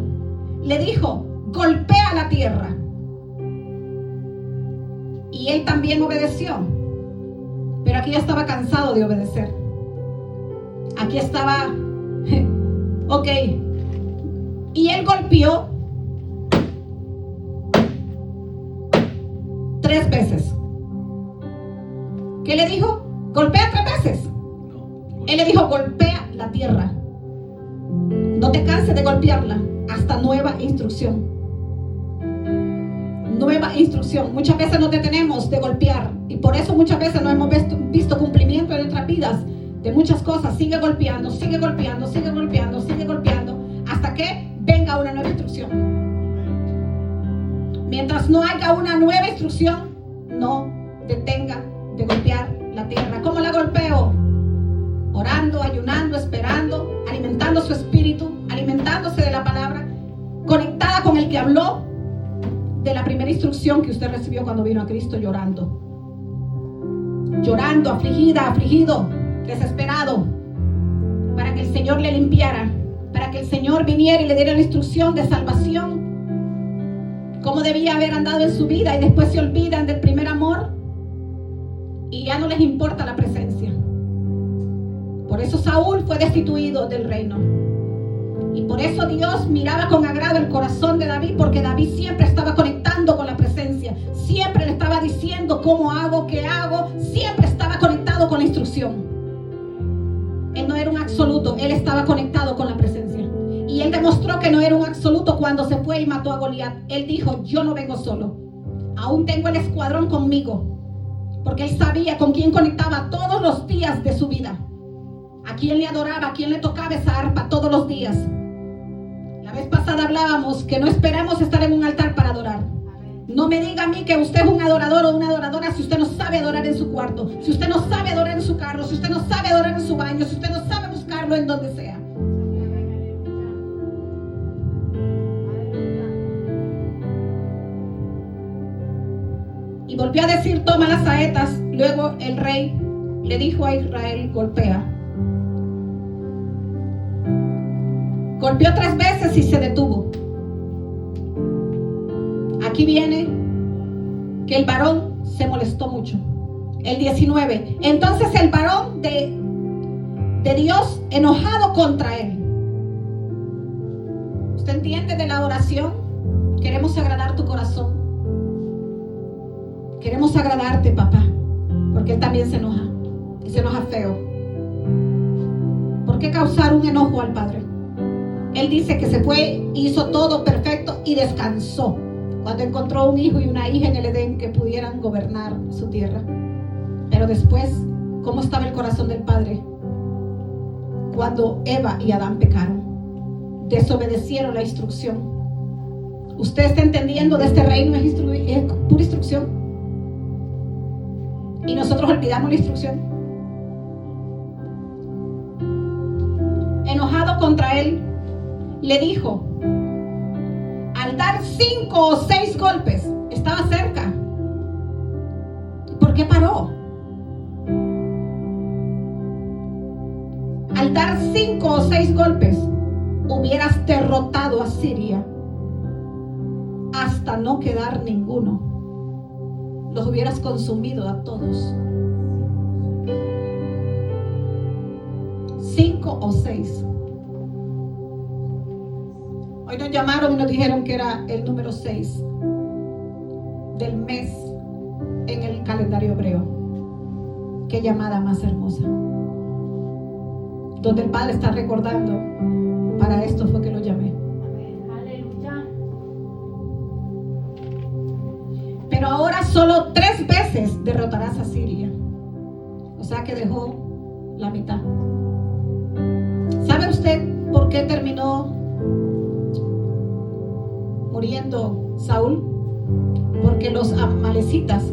le dijo, golpea la tierra. Y él también obedeció. Pero aquí ya estaba cansado de obedecer. Aquí estaba, ok. Y él golpeó 3 veces. ¿Qué le dijo? Golpea 3 veces. Él le dijo, golpea la tierra. No te canses de golpearla hasta nueva instrucción. Nueva instrucción. Muchas veces nos detenemos de golpear y por eso muchas veces no hemos visto cumplimiento en nuestras vidas de muchas cosas. Sigue golpeando, sigue golpeando, sigue golpeando, sigue golpeando hasta que venga una nueva instrucción. Mientras no haya una nueva instrucción, no detenga de golpear la tierra. ¿Cómo la golpeo? Orando, ayunando, esperando, alimentando su espíritu, alimentándose de la palabra, conectada con el que habló de la primera instrucción que usted recibió cuando vino a Cristo, llorando. Llorando, afligida, afligido, desesperado, para que el Señor le limpiara, para que el Señor viniera y le diera la instrucción de salvación, cómo debía haber andado en su vida, y después se olvidan del primer amor y ya no les importa la presencia. Por eso Saúl fue destituido del reino. Y por eso Dios miraba con agrado el corazón de David, porque David siempre estaba conectando con la presencia, siempre le estaba diciendo cómo hago, qué hago, siempre estaba conectado con la instrucción. no era un absoluto, él estaba conectado con la presencia. Y él demostró que no era un absoluto cuando se fue y mató a Goliat. Él dijo, yo no vengo solo, aún tengo el escuadrón conmigo. Porque él sabía con quién conectaba todos los días de su vida. A quién le adoraba, a quién le tocaba esa arpa todos los días. La vez pasada hablábamos que no esperamos estar en un altar para adorar. No me diga a mí que usted es un adorador o una adoradora si usted no sabe adorar en su cuarto, si usted no sabe adorar en su carro, si usted no sabe adorar en su baño, si usted no sabe buscarlo en donde sea. Y volvió a decir, toma las saetas. Luego el rey le dijo a Israel, golpea. Golpeó 3 veces y se detuvo. Aquí viene que el varón se molestó mucho. El 19. Entonces el varón de Dios enojado contra él. ¿Usted entiende de la oración? Queremos agradar tu corazón. Queremos agradarte, papá, porque él también se enoja, y se enoja feo. ¿Por qué causar un enojo al Padre? Él dice que se fue, hizo todo perfecto y descansó cuando encontró un hijo y una hija en el Edén que pudieran gobernar su tierra. Pero después, ¿cómo estaba el corazón del Padre? Cuando Eva y Adán pecaron, desobedecieron la instrucción. ¿Usted está entendiendo de este reino? Es pura instrucción. Y nosotros olvidamos la instrucción. Enojado contra él, le dijo, al dar 5 o 6 golpes, estaba cerca. ¿Por qué paró? Al dar 5 o 6 golpes, hubieras derrotado a Siria hasta no quedar ninguno. Los hubieras consumido a todos. 5 o 6. Hoy nos llamaron y nos dijeron que era el número 6 del mes en el calendario hebreo. Qué llamada más hermosa. Donde el Padre está recordando, para esto fue que lo llamé. Aleluya. Pero ahora solo 3 veces derrotarás a Siria. O sea que dejó la mitad. ¿Sabe usted por qué terminó muriendo Saúl? Porque los amalecitas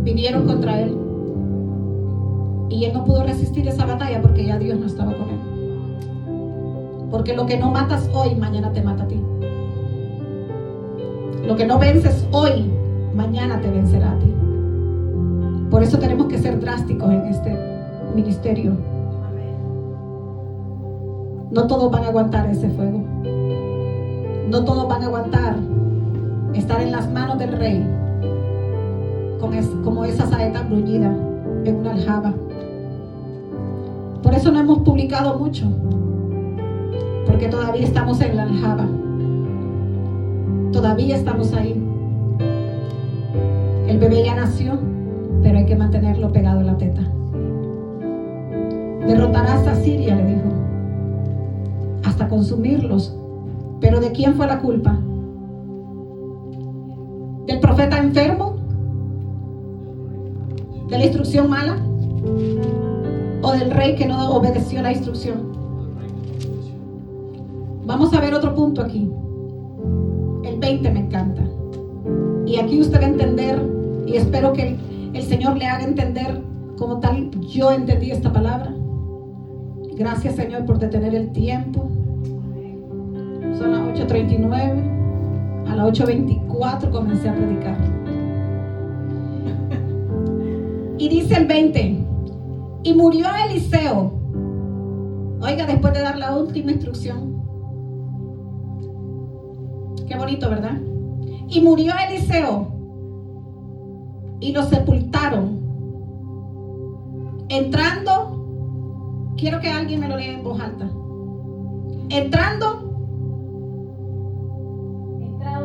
vinieron contra él. Y él no pudo resistir esa batalla porque ya Dios no estaba con él. Porque lo que no matas hoy, mañana te mata a ti. Lo que no vences hoy, mañana te vencerá a ti. Por eso tenemos que ser drásticos en este ministerio. No todos van a aguantar ese fuego. No todos van a aguantar estar en las manos del rey como esa saeta bruñida en una aljaba. Por eso no hemos publicado mucho, porque todavía estamos en la aljaba. Todavía estamos ahí. El bebé ya nació, pero hay que mantenerlo pegado en la teta. Derrotarás a Siria, le dijo, hasta consumirlos. ¿Pero de quién fue la culpa? ¿Del profeta enfermo? ¿De la instrucción mala? ¿O del rey que no obedeció la instrucción? Vamos a ver otro punto aquí. El 20 me encanta. Y aquí usted va a entender, y espero que el Señor le haga entender como tal yo entendí esta palabra. Gracias, Señor, por detener el tiempo. Son las 8:39. A las 8:24 comencé a predicar. Y dice el 20. Y murió Eliseo. Oiga, después de dar la última instrucción. Qué bonito, ¿verdad? Y murió Eliseo. Y lo sepultaron. Entrando, quiero que alguien me lo lea en voz alta. Entrado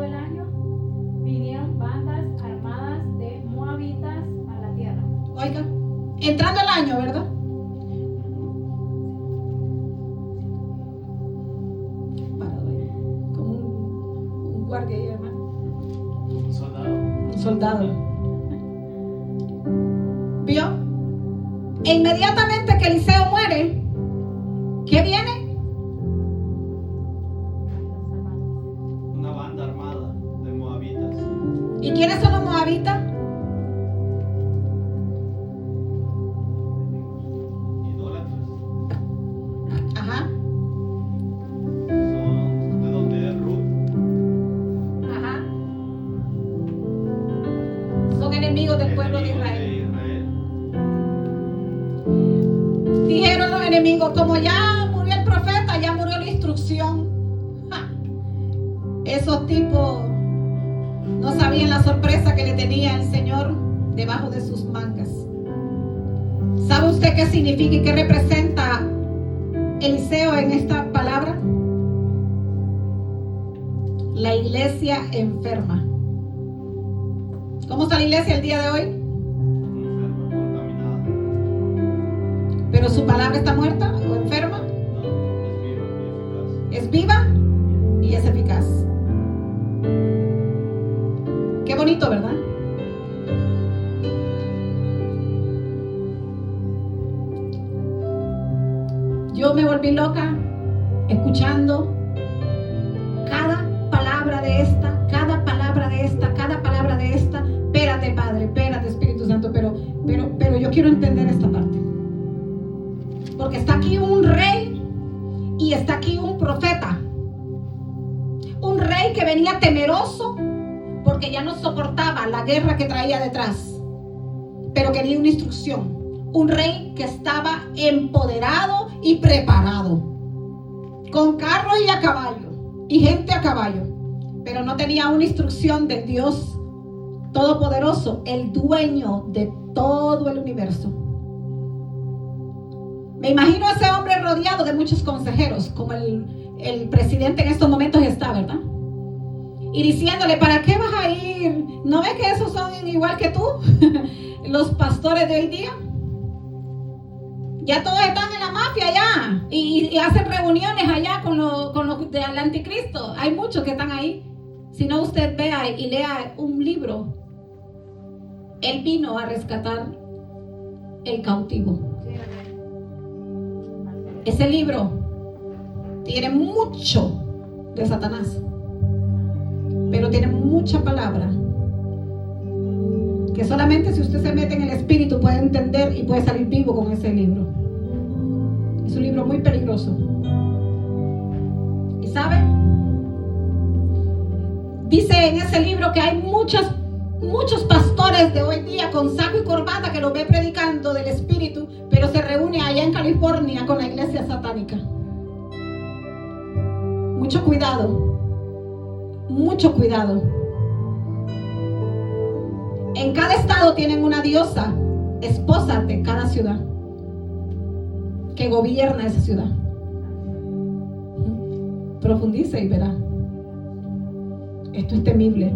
el año, vinieron bandas armadas de moabitas a la tierra. Oiga, entrando el año, ¿verdad? guardia ahí, hermano? Un soldado. Un soldado. ¿Vio? E inmediatamente que Eliseo muere, ¿qué viene? Una banda armada de moabitas. ¿Y quiénes son los moabitas? Idólatras. Ajá, Son de donde es Ruth. ajá. Son enemigos del pueblo de Israel. Dijeron los enemigos, como ya murió el profeta, ya murió la instrucción. ¡Ja! Esos tipos no sabían la sorpresa que le tenía el Señor debajo de sus mangas. ¿Sabe usted qué significa y qué representa Eliseo en esta palabra? La iglesia enferma. ¿Cómo está la iglesia el día de hoy? Enferma, contaminada. ¿Pero su palabra está muerta o enferma? No, es Es viva viva y eficaz. y es eficaz. Qué bonito, ¿verdad? Yo me volví loca escuchando cada palabra de esta, cada palabra de esta, cada palabra de esta. Espérate, Padre, espérate, Espíritu Santo, pero yo quiero entender esta parte. Porque está aquí un rey y está aquí un profeta. Un rey que venía temeroso porque ya no soportaba la guerra que traía detrás, pero quería una instrucción. Un rey que estaba empoderado y preparado, con carros y a caballo, y gente a caballo, pero no tenía una instrucción del Dios Todopoderoso, el dueño de todo el universo. Me imagino a ese hombre rodeado de muchos consejeros, como el presidente en estos momentos está, ¿verdad? Y diciéndole, ¿para qué vas a ir? ¿No ves que esos son igual que tú? Los pastores de hoy día. Ya todos están en la mafia allá y hacen reuniones allá con los del anticristo. Hay muchos que están ahí. Si no, usted vea y lea un libro. Él vino a rescatar el cautivo. Ese libro tiene mucho de Satanás, pero tiene mucha palabra que solamente si usted se mete en el espíritu puede entender y puede salir vivo con ese libro. Es un libro muy peligroso. ¿Y sabe? Dice en ese libro que hay muchos pastores de hoy día con saco y corbata que lo ve predicando del espíritu, pero se reúne allá en California con la iglesia satánica. Mucho cuidado. Mucho cuidado. En cada estado tienen una diosa, esposa de cada ciudad, que gobierna esa ciudad. Profundice y verá. Esto es temible.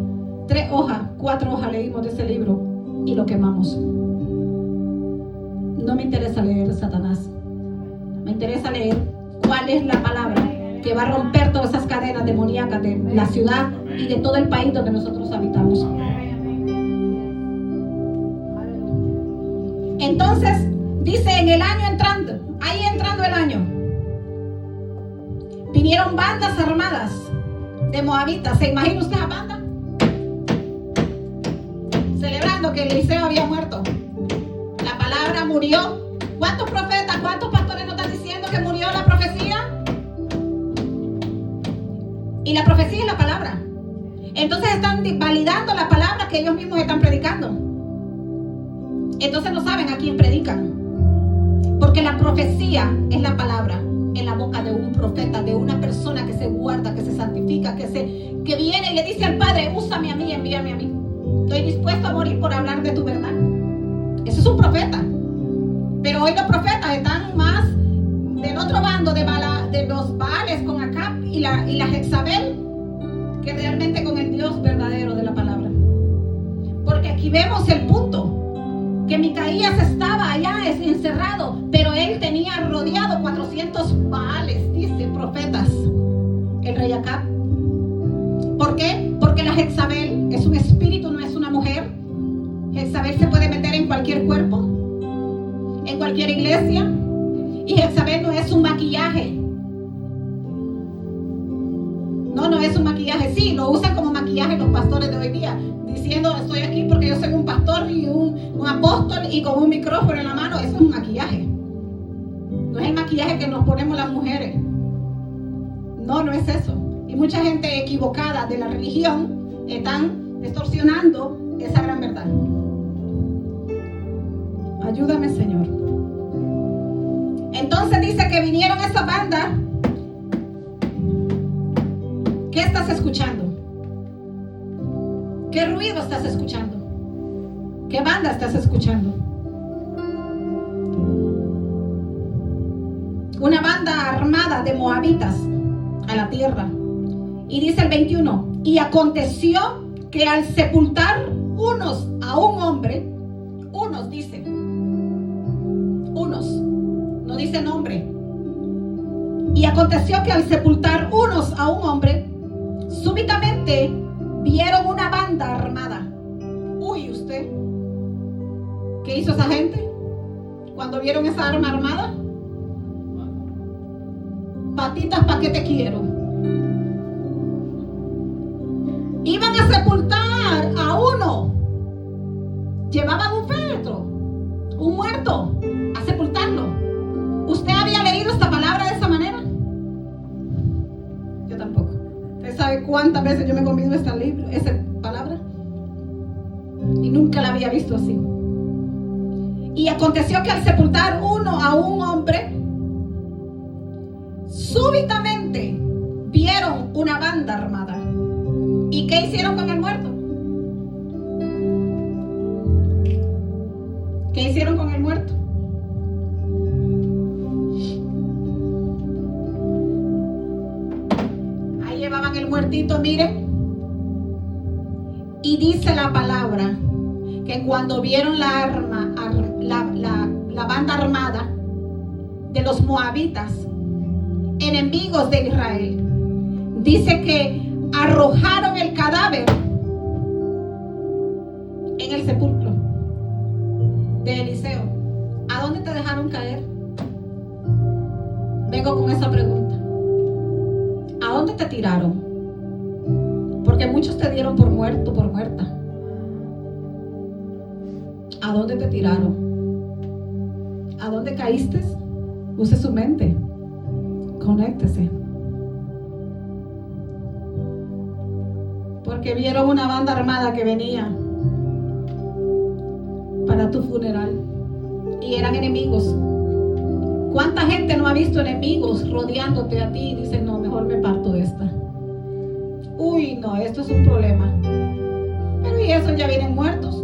3 hojas, 4 hojas leímos de ese libro y lo quemamos. No me interesa leer Satanás. Me interesa leer cuál es la palabra que va a romper todas esas cadenas demoníacas de la ciudad y de todo el país donde nosotros habitamos. Entonces, dice en el año entrando, ahí entrando el año, vinieron bandas armadas de moabitas. ¿Se imagina usted a banda? Celebrando que Eliseo había muerto. La palabra murió. ¿Cuántos profetas, cuántos pastores nos están diciendo que murió la profecía? Y la profecía es la palabra. Entonces están validando la palabra que ellos mismos están predicando. Entonces no saben a quién predican. Porque la profecía es la palabra en la boca de un profeta, de una persona que se guarda, que se santifica, que viene y le dice al Padre, úsame a mí, envíame a mí. Estoy dispuesto a morir por hablar de tu verdad. Eso es un profeta. Pero hoy los profetas están más del otro bando de los Baales con Acab y la Jezabel, que realmente con el Dios verdadero de la palabra. Porque aquí vemos el punto, que Micaías estaba allá encerrado, pero él tenía rodeado 400 Baales, dice, profetas, el rey Acab. ¿Por qué? cualquier cuerpo, en cualquier iglesia. Y Jezabel no es un maquillaje. No es un maquillaje. Sí, lo usan como maquillaje los pastores de hoy día, diciendo estoy aquí porque yo soy un pastor y un apóstol y con un micrófono en la mano. Eso es un maquillaje. No es el maquillaje que nos ponemos las mujeres. No es eso. Y mucha gente equivocada de la religión están distorsionando esa gran verdad. Ayúdame, Señor. Entonces dice que vinieron esa banda. ¿Qué estás escuchando? ¿Qué ruido estás escuchando? ¿Qué banda estás escuchando? Una banda armada de moabitas a la tierra. Y dice el 21, y aconteció que al sepultar unos a un hombre, unos dice, unos, no dice nombre. Y aconteció que al sepultar unos a un hombre, súbitamente vieron una banda armada. Uy, ¿usted qué hizo esa gente cuando vieron esa arma armada? Patitas, ¿para qué te quiero? Iban a sepultar a uno. Llevaban un féretro, un muerto, a sepultarlo. ¿Usted había leído esta palabra de esa manera? Yo tampoco. ¿Usted sabe cuántas veces yo me he comido esa palabra? Y nunca la había visto así. Y aconteció que al sepultar uno a un hombre, súbitamente vieron una banda armada. ¿Y qué hicieron con el muerto? ¿Qué hicieron con el muerto? Ahí llevaban el muertito, miren. Y dice la palabra que cuando vieron la banda armada de los moabitas, enemigos de Israel, dice que arrojaron el cadáver en el sepulcro de Eliseo. ¿A dónde te dejaron caer? Vengo con esa pregunta. ¿A dónde te tiraron? Porque muchos te dieron por muerto, por muerta. ¿A dónde te tiraron? ¿A dónde caíste? Use su mente. Conéctese. Porque vieron una banda armada que venía para tu funeral y eran enemigos. ¿Cuánta gente no ha visto enemigos rodeándote a ti y dice, no, mejor me parto de esta? Uy, no, esto es un problema. Pero y esos ya vienen muertos.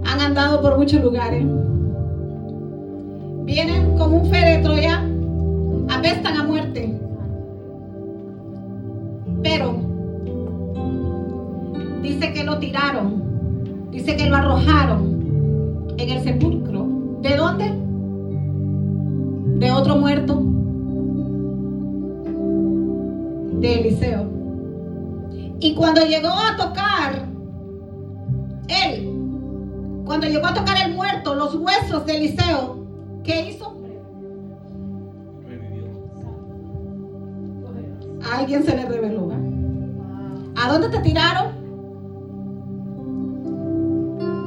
Han andado por muchos lugares. Vienen con un féretro ya, apestan a muerte. Pero dice que lo tiraron, dice que lo arrojaron en el sepulcro. ¿De dónde? De otro muerto, de Eliseo. Y cuando llegó a tocar él, cuando llegó a tocar el muerto, los huesos de Eliseo, ¿qué hizo? A alguien se le reveló. ¿A dónde te tiraron?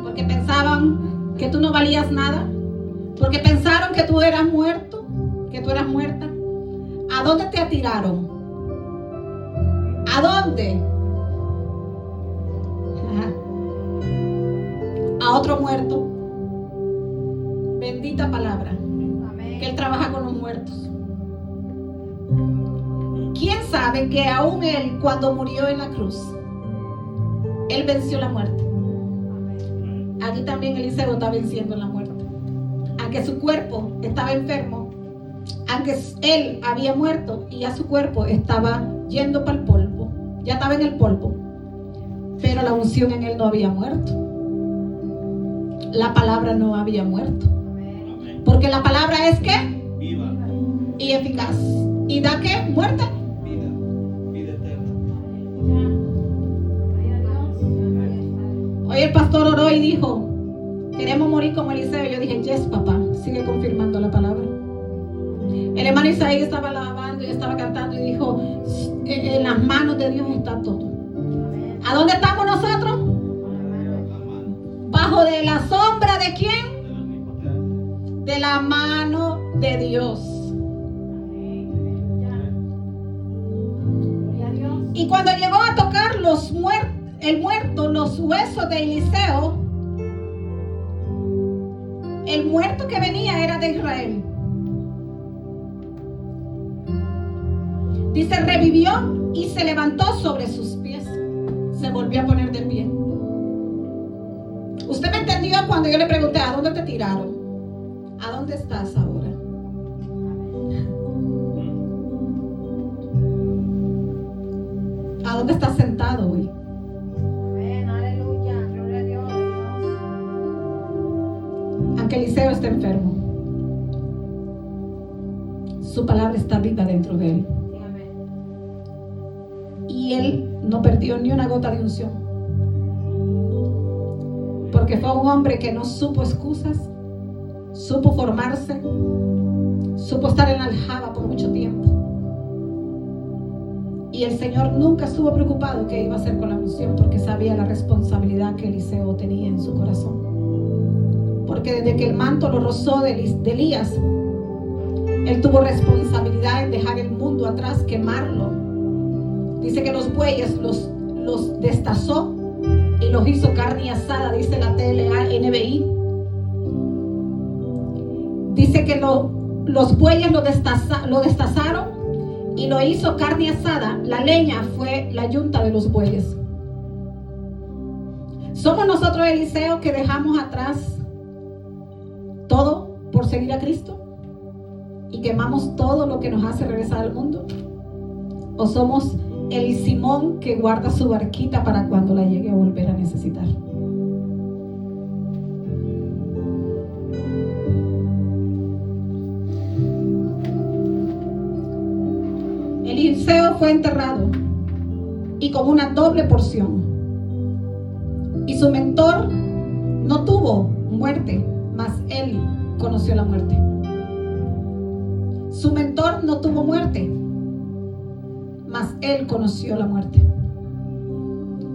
Porque pensaban que tú no valías nada. Porque pensaron que tú eras muerto, que tú eras muerta. ¿A dónde te tiraron? ¿A dónde? A otro muerto. Bendita palabra. Amén. Que Él trabaja con los muertos. ¿Quién sabe que aún Él, cuando murió en la cruz, Él venció la muerte? Aquí también Eliseo está venciendo la muerte. Aunque su cuerpo estaba enfermo, aunque él había muerto y ya su cuerpo estaba yendo para el polvo, ya estaba en el polvo, pero la unción en él no había muerto. La palabra no había muerto. Porque la palabra es ¿qué? Viva. Y eficaz. ¿Y da qué? Muerte. Vida. Vida eterna. Hoy el pastor oró y dijo Queremos morir como Eliseo. Yo dije, yes, papá. Sigue confirmando la palabra. El hermano Isaías estaba alabando y estaba cantando y dijo, en las manos de Dios está todo. ¿A dónde estamos nosotros? ¿Bajo de la sombra de quién? De la mano de Dios. Y cuando llegó a tocar el muerto, los huesos de Eliseo, el muerto que venía era de Israel. Dice, revivió y se levantó sobre sus pies. Se volvió a poner de pie. Usted me entendió cuando yo le pregunté, ¿a dónde te tiraron? ¿A dónde estás ahora? ¿A dónde estás sentado hoy? Amén, aleluya, gloria a Dios. Aunque Eliseo esté enfermo, su palabra está viva dentro de él. Sí, amén. Y él no perdió ni una gota de unción. Porque fue un hombre que no supo excusas, supo formarse, supo estar en la aljaba por mucho tiempo. Y el Señor nunca estuvo preocupado qué iba a hacer con la unción, porque sabía la responsabilidad que Eliseo tenía en su corazón. Porque desde que el manto lo rozó de Elías, él tuvo responsabilidad en dejar el mundo atrás, quemarlo. Dice que los bueyes los destazó y los hizo carne asada, dice la NBI. Dice que los bueyes lo destazaron y lo hizo carne asada. La leña fue la yunta de los bueyes. Somos nosotros, Eliseo, que dejamos atrás todo por seguir a Cristo y quemamos todo lo que nos hace regresar al mundo. ¿O somos el Simón que guarda su barquita para cuando la llegue a volver a necesitar? Eliseo fue enterrado y con una doble porción. Y su mentor no tuvo muerte, mas él conoció la muerte. Su mentor no tuvo muerte, mas él conoció la muerte.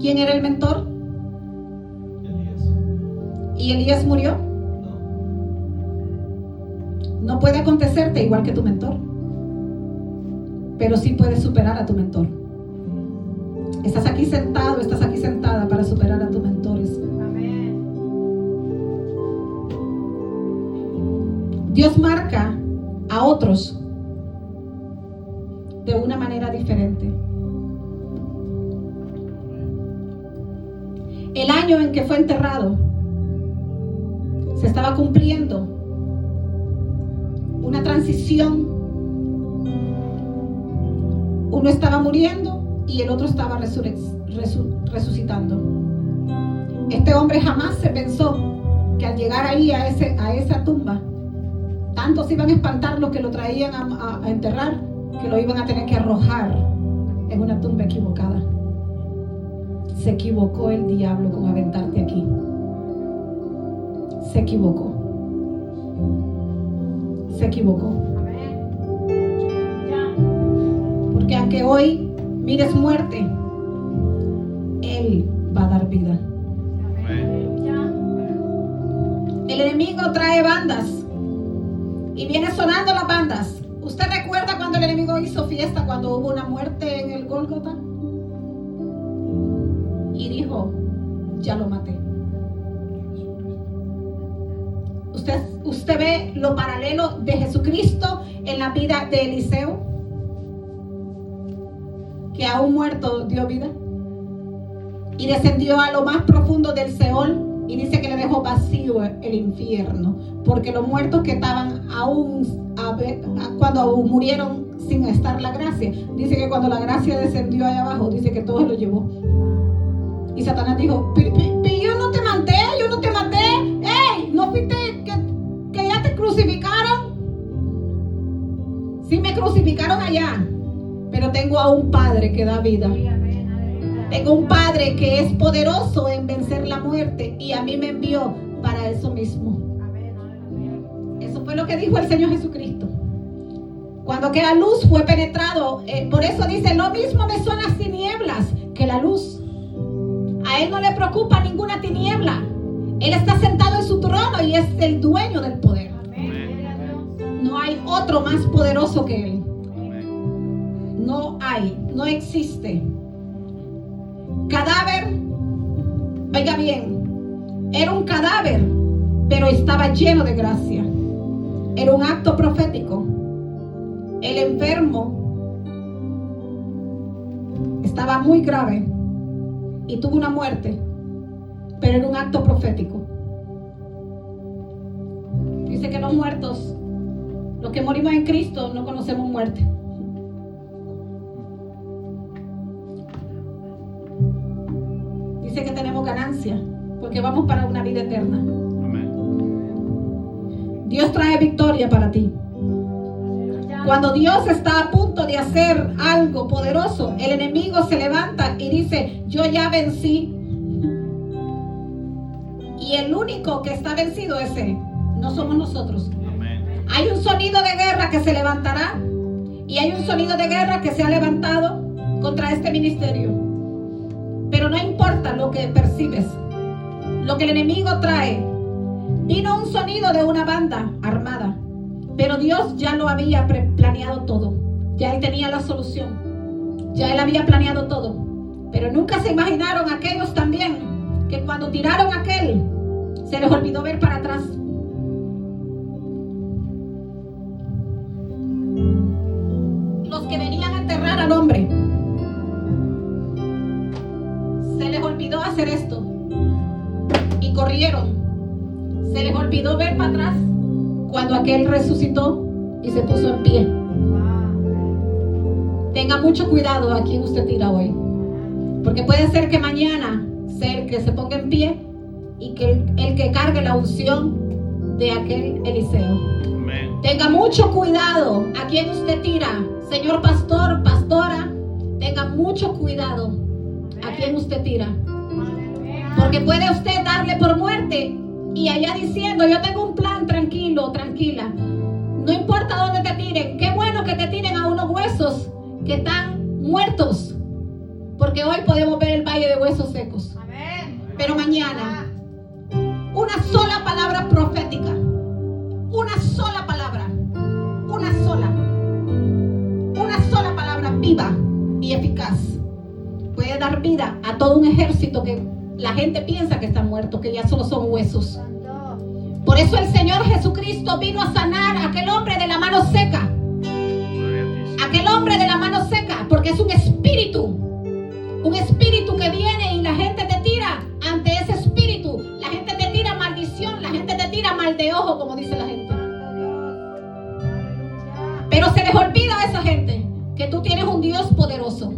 ¿Quién era el mentor? Elías. ¿Y Elías murió? No. No puede acontecerte igual que tu mentor, pero sí puedes superar a tu mentor. Estás aquí sentado, estás aquí sentada para superar a tus mentores. Amén. Dios marca a otros de una manera diferente. El año en que fue enterrado, se estaba cumpliendo una transición. Uno estaba muriendo y el otro estaba resucitando. Este hombre jamás se pensó que al llegar ahí a esa tumba, tantos iban a espantar los que lo traían a enterrar, que lo iban a tener que arrojar en una tumba equivocada. Se equivocó el diablo con aventarte aquí. Se equivocó. Se equivocó. Amén. Porque aunque hoy mires muerte, Él va a dar vida. El enemigo trae bandas y viene sonando las bandas. ¿Usted recuerda cuando el enemigo hizo fiesta cuando hubo una muerte en el Gólgota? Y dijo, ya lo maté. ¿Usted ve lo paralelo de Jesucristo en la vida de Eliseo? Que a un muerto dio vida y descendió a lo más profundo del Seol, y dice que le dejó vacío el infierno, porque los muertos que estaban cuando aún murieron sin estar la gracia, dice que cuando la gracia descendió allá abajo, dice que todo lo llevó. Y Satanás dijo, pero yo no te maté, ¡ey! ¿No fuiste que ya te crucificaron? Sí, me crucificaron allá, pero tengo a un Padre que da vida. Tengo un Padre que es poderoso en vencer la muerte y a mí me envió para eso mismo. Amén, aleluya. Eso fue lo que dijo el Señor Jesucristo. Cuando aquella luz fue penetrado, por eso dice, lo mismo me son las tinieblas que la luz. A Él no le preocupa ninguna tiniebla. Él está sentado en su trono y es el dueño del poder. No hay otro más poderoso que Él. No hay, no existe. Cadáver, oiga bien, era un cadáver, pero estaba lleno de gracia. Era un acto profético. El enfermo estaba muy grave y tuvo una muerte, pero era un acto profético. Dice que los muertos, los que morimos en Cristo, no conocemos muerte. Dice que tenemos ganancia porque vamos para una vida eterna. Dios trae victoria para ti. Cuando Dios está a punto de hacer algo poderoso, el enemigo se levanta y dice, yo ya vencí. Y el único que está vencido es Él, no somos nosotros. Hay un sonido de guerra que se levantará y hay un sonido de guerra que se ha levantado contra este ministerio. Pero no importa lo que percibes, lo que el enemigo trae. Vino un sonido de una banda armada, pero Dios ya lo había planeado todo. Ya Él tenía la solución. Ya Él había planeado todo. Pero nunca se imaginaron aquellos también que cuando tiraron aquel, se les olvidó ver para atrás. Los que venían a enterrar al hombre, se les olvidó hacer esto y corrieron. Se les olvidó ver para atrás cuando aquel resucitó y se puso en pie. Tenga mucho cuidado a quien usted tira hoy, porque puede ser que mañana sea el que se ponga en pie y que el que cargue la unción de aquel Eliseo. Amén. Tenga mucho cuidado a quien usted tira, señor pastor, pastora. Tenga mucho cuidado a quien usted tira, porque puede usted darle por muerte y allá diciendo, yo tengo un plan, tranquilo, tranquila. No importa dónde te tiren, qué bueno que te tiren a unos huesos que están muertos, porque hoy podemos ver el valle de huesos secos. Pero mañana, una sola palabra profética, una sola palabra, una sola palabra viva y eficaz puede dar vida a todo un ejército que la gente piensa que están muertos, que ya solo son huesos. Por eso el Señor Jesucristo vino a sanar a aquel hombre de la mano seca. Aquel hombre de la mano seca, porque es un espíritu que viene y la gente te tira ante ese espíritu. La gente te tira maldición, la gente te tira mal de ojo, como dice la gente. Pero se les olvida a esa gente que tú tienes un Dios poderoso,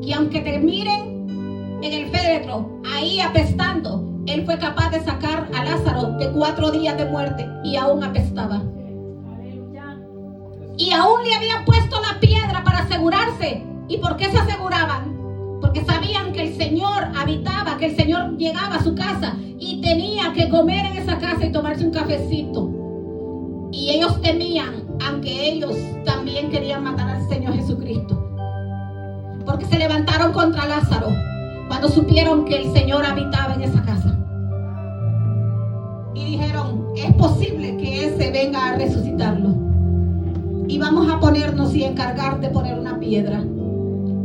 que aunque te miren en el féretro, ahí apestando, Él fue capaz de sacar a Lázaro de 4 días de muerte y aún apestaba. Y aún le habían puesto la piedra para asegurarse. ¿Y por qué se aseguraban? Porque sabían que el Señor habitaba, que el Señor llegaba a su casa y tenía que comer en esa casa y tomarse un cafecito. Y ellos temían, aunque ellos también querían matar al Señor Jesucristo, porque se levantaron contra Lázaro cuando supieron que el Señor habitaba en esa casa. Y dijeron, es posible que ese venga a resucitarlo. Y vamos a ponernos y encargar de poner una piedra.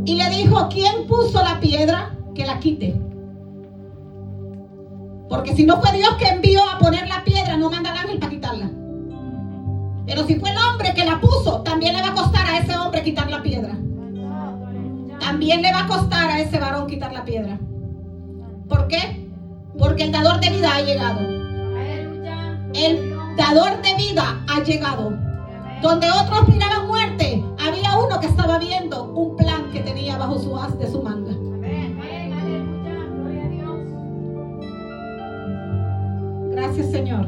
Y le dijo, ¿quién puso la piedra? Que la quite. Porque si no fue Dios que envió a poner la piedra, no manda al ángel para quitarla. Pero si fue el hombre que la puso, también le va a costar a ese hombre quitar la piedra. También le va a costar a ese varón quitar la piedra. ¿Por qué? Porque el dador de vida ha llegado. El dador de vida ha llegado. Donde otros miraban muerte, había uno que estaba viendo un plan que tenía bajo su haz de su manga. Gracias, Señor.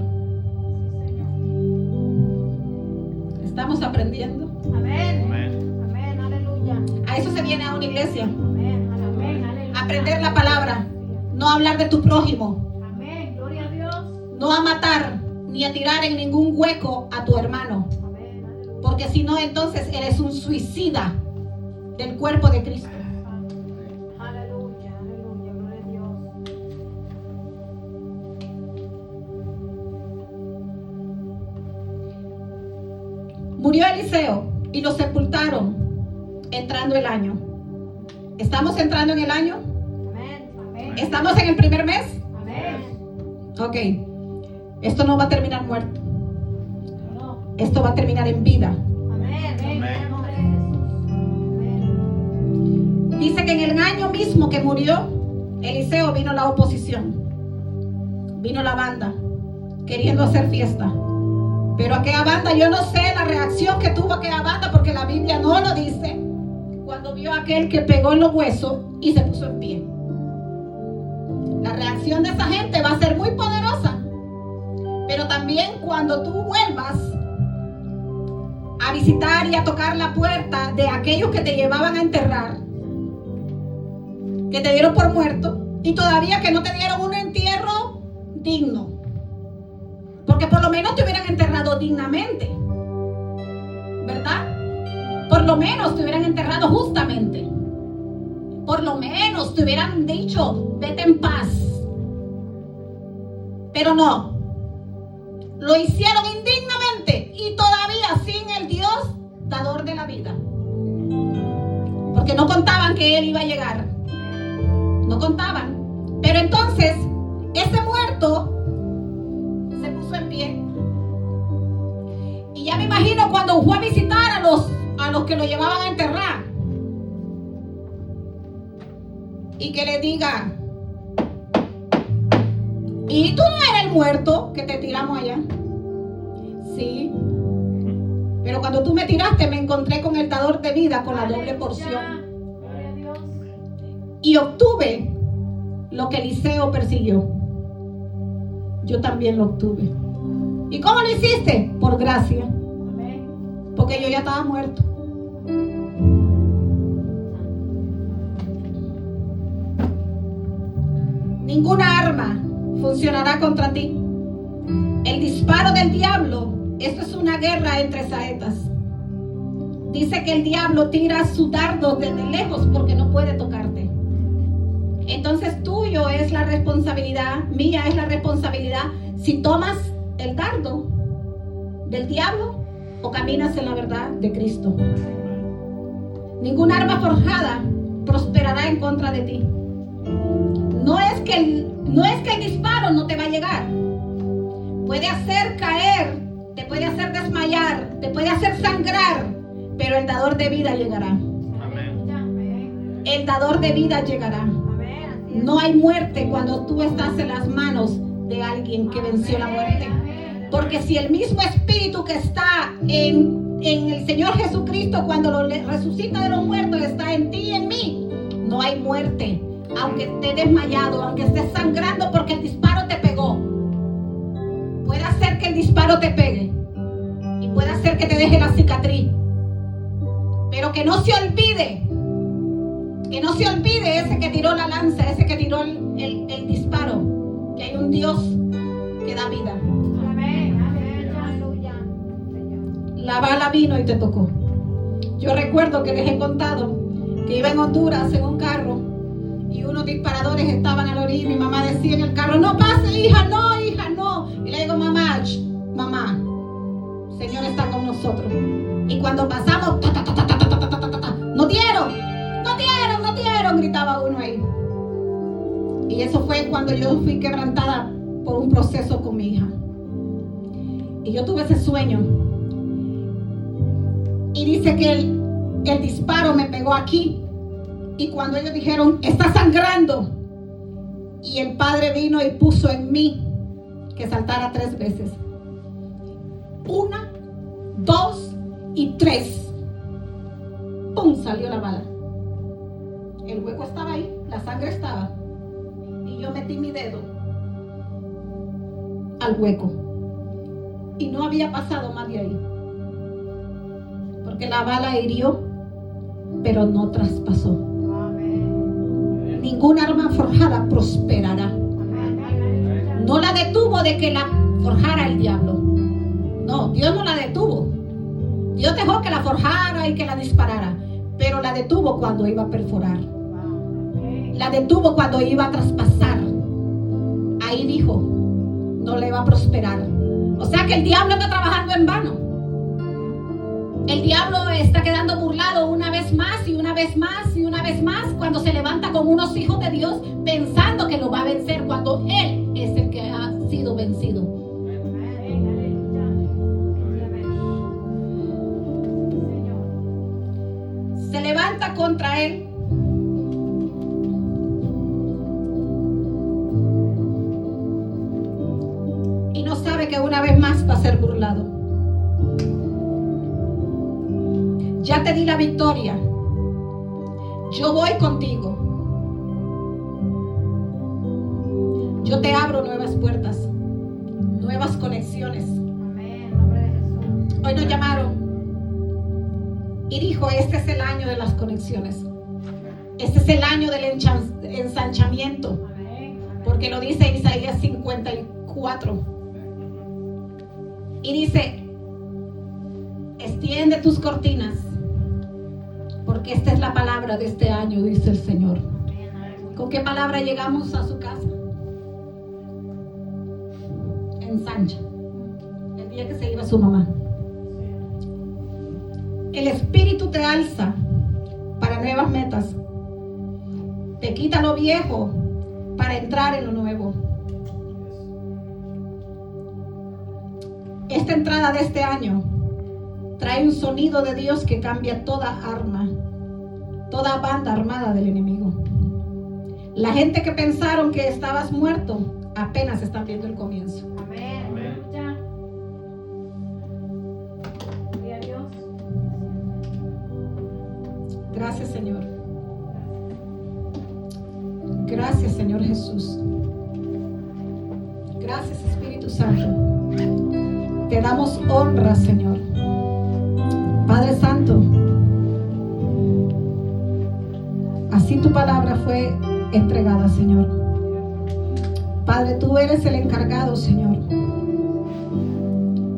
Estamos aprendiendo. Amén, aleluya. A eso se viene a una iglesia. Amén, aleluya. Aprender la palabra. No hablar de tu prójimo. Amén, gloria a Dios. no a matar ni a tirar en ningún hueco a tu hermano, Amén. Aleluya. porque si no, entonces eres un suicida del cuerpo de Cristo. Aleluya. Aleluya. Gloria a Dios. Murió Eliseo y lo sepultaron entrando el año. ¿Estamos entrando en el año? Amén. Amén. ¿Estamos en el primer mes? Amén. Ok. Esto no va a terminar muerto. No. Esto va a terminar en vida. Amén. Amén. En el nombre de Jesús. Amén. Dice que en el año mismo que murió Eliseo vino la oposición. Vino la banda queriendo hacer fiesta. Pero aquella banda, yo no sé la reacción que tuvo aquella banda, porque la Biblia no lo dice. Cuando vio a aquel que pegó en los huesos y se puso en pie. La reacción de esa gente va a ser muy poderosa. Pero también cuando tú vuelvas a visitar y a tocar la puerta de aquellos que te llevaban a enterrar, que te dieron por muerto, y todavía que no te dieron un entierro digno, porque por lo menos te hubieran enterrado dignamente, ¿verdad? Por lo menos te hubieran enterrado justamente, por lo menos te hubieran dicho vete en paz, pero no, lo hicieron indignamente y todavía sin el Dios dador de la vida, porque no contaban que Él iba a llegar. No contaban. Pero entonces, ese muerto se puso en pie. Y ya me imagino cuando fue a visitar a los que lo llevaban a enterrar. Y que le diga, ¿y tú no eres el muerto que te tiramos allá? Sí. Pero cuando tú me tiraste, me encontré con el dador de vida, con la doble porción. Gloria a Dios. Y obtuve lo que Eliseo persiguió. Yo también lo obtuve. ¿Y cómo lo hiciste? Por gracia. Amén. Porque yo ya estaba muerto. Ninguna arma funcionará contra ti. El disparo del diablo, esto es una guerra entre saetas. Dice que el diablo tira su dardo desde lejos porque no puede tocarte. Entonces tuyo es la responsabilidad, mía es la responsabilidad, si tomas el dardo del diablo o caminas en la verdad de Cristo. Ninguna arma forjada prosperará en contra de ti. No es que el disparo no te va a llegar. Puede hacer caer, te puede hacer desmayar, te puede hacer sangrar, pero el dador de vida llegará. Amén. El dador de vida llegará. Amén. Así es. No hay muerte cuando tú estás en las manos de alguien que venció la muerte. Porque si el mismo espíritu que está en el Señor Jesucristo cuando lo resucita de los muertos está en ti y en mí, no hay muerte. Aunque estés desmayado, aunque estés sangrando porque el disparo te pegó. Puede hacer que el disparo te pegue y puede hacer que te deje la cicatriz. Pero que no se olvide. Que no se olvide ese que tiró la lanza, ese que tiró el disparo, que hay un Dios que da vida. Amén. Amén. Aleluya. Señor. La bala vino y te tocó. Yo recuerdo que les he contado que iba en Honduras en un carro y unos disparadores estaban a la orilla y mi mamá decía en el carro, no pase hija, no. Y le digo, mamá, mamá, el Señor está con nosotros. Y cuando pasamos, no dieron, gritaba uno ahí. Y eso fue cuando yo fui quebrantada por un proceso con mi hija. Y yo tuve ese sueño. Y dice que el disparo me pegó aquí. Y cuando ellos dijeron, está sangrando. Y el Padre vino y puso en mí que saltara 3 veces. 1, 2 y 3. ¡Pum! Salió la bala. El hueco estaba ahí, la sangre estaba. Y yo metí mi dedo al hueco. Y no había pasado más de ahí. Porque la bala hirió, pero no traspasó. Amén. Ninguna arma forjada prosperará. Amén. No la de detuvo de que la forjara el diablo. No, Dios no la detuvo. Dios dejó que la forjara y que la disparara, pero la detuvo cuando iba a perforar. La detuvo cuando iba a traspasar. Ahí dijo, no le va a prosperar. O sea que el diablo está trabajando en vano. El diablo está quedando burlado una vez más y una vez más y una vez más cuando se levanta con unos hijos de Dios pensando que lo va a vencer cuando Él es el que ha sido vencido. Se levanta contra Él. Y no sabe que una vez más va a ser burlado. Ya te di la victoria. Yo voy contigo. Yo te abro nuevas puertas, nuevas conexiones. Amén. En nombre de Jesús. Hoy nos llamaron y dijo, este es el año de las conexiones. Este es el año del ensanchamiento. Amén. Porque lo dice Isaías 54. Y dice, extiende tus cortinas, porque esta es la palabra de este año, dice el Señor. ¿Con qué palabra llegamos a su casa? Ensancha. El día que se iba su mamá. El Espíritu te alza para nuevas metas. Te quita lo viejo para entrar en lo nuevo. Esta entrada de este año trae un sonido de Dios que cambia toda arma, toda banda armada del enemigo. La gente que pensaron que estabas muerto, apenas están viendo el comienzo. Amén. Aleluya. Gloria a Dios. Gracias, Señor. Gracias, Señor Jesús. Gracias, Espíritu Santo. Te damos honra, Señor. Padre Santo, así tu palabra fue entregada, Señor. Padre, tú eres el encargado, Señor,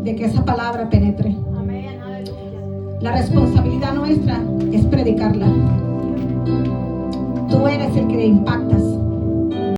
de que esa palabra penetre. Amén. Aleluya. La responsabilidad nuestra es predicarla. Tú eres el que impacta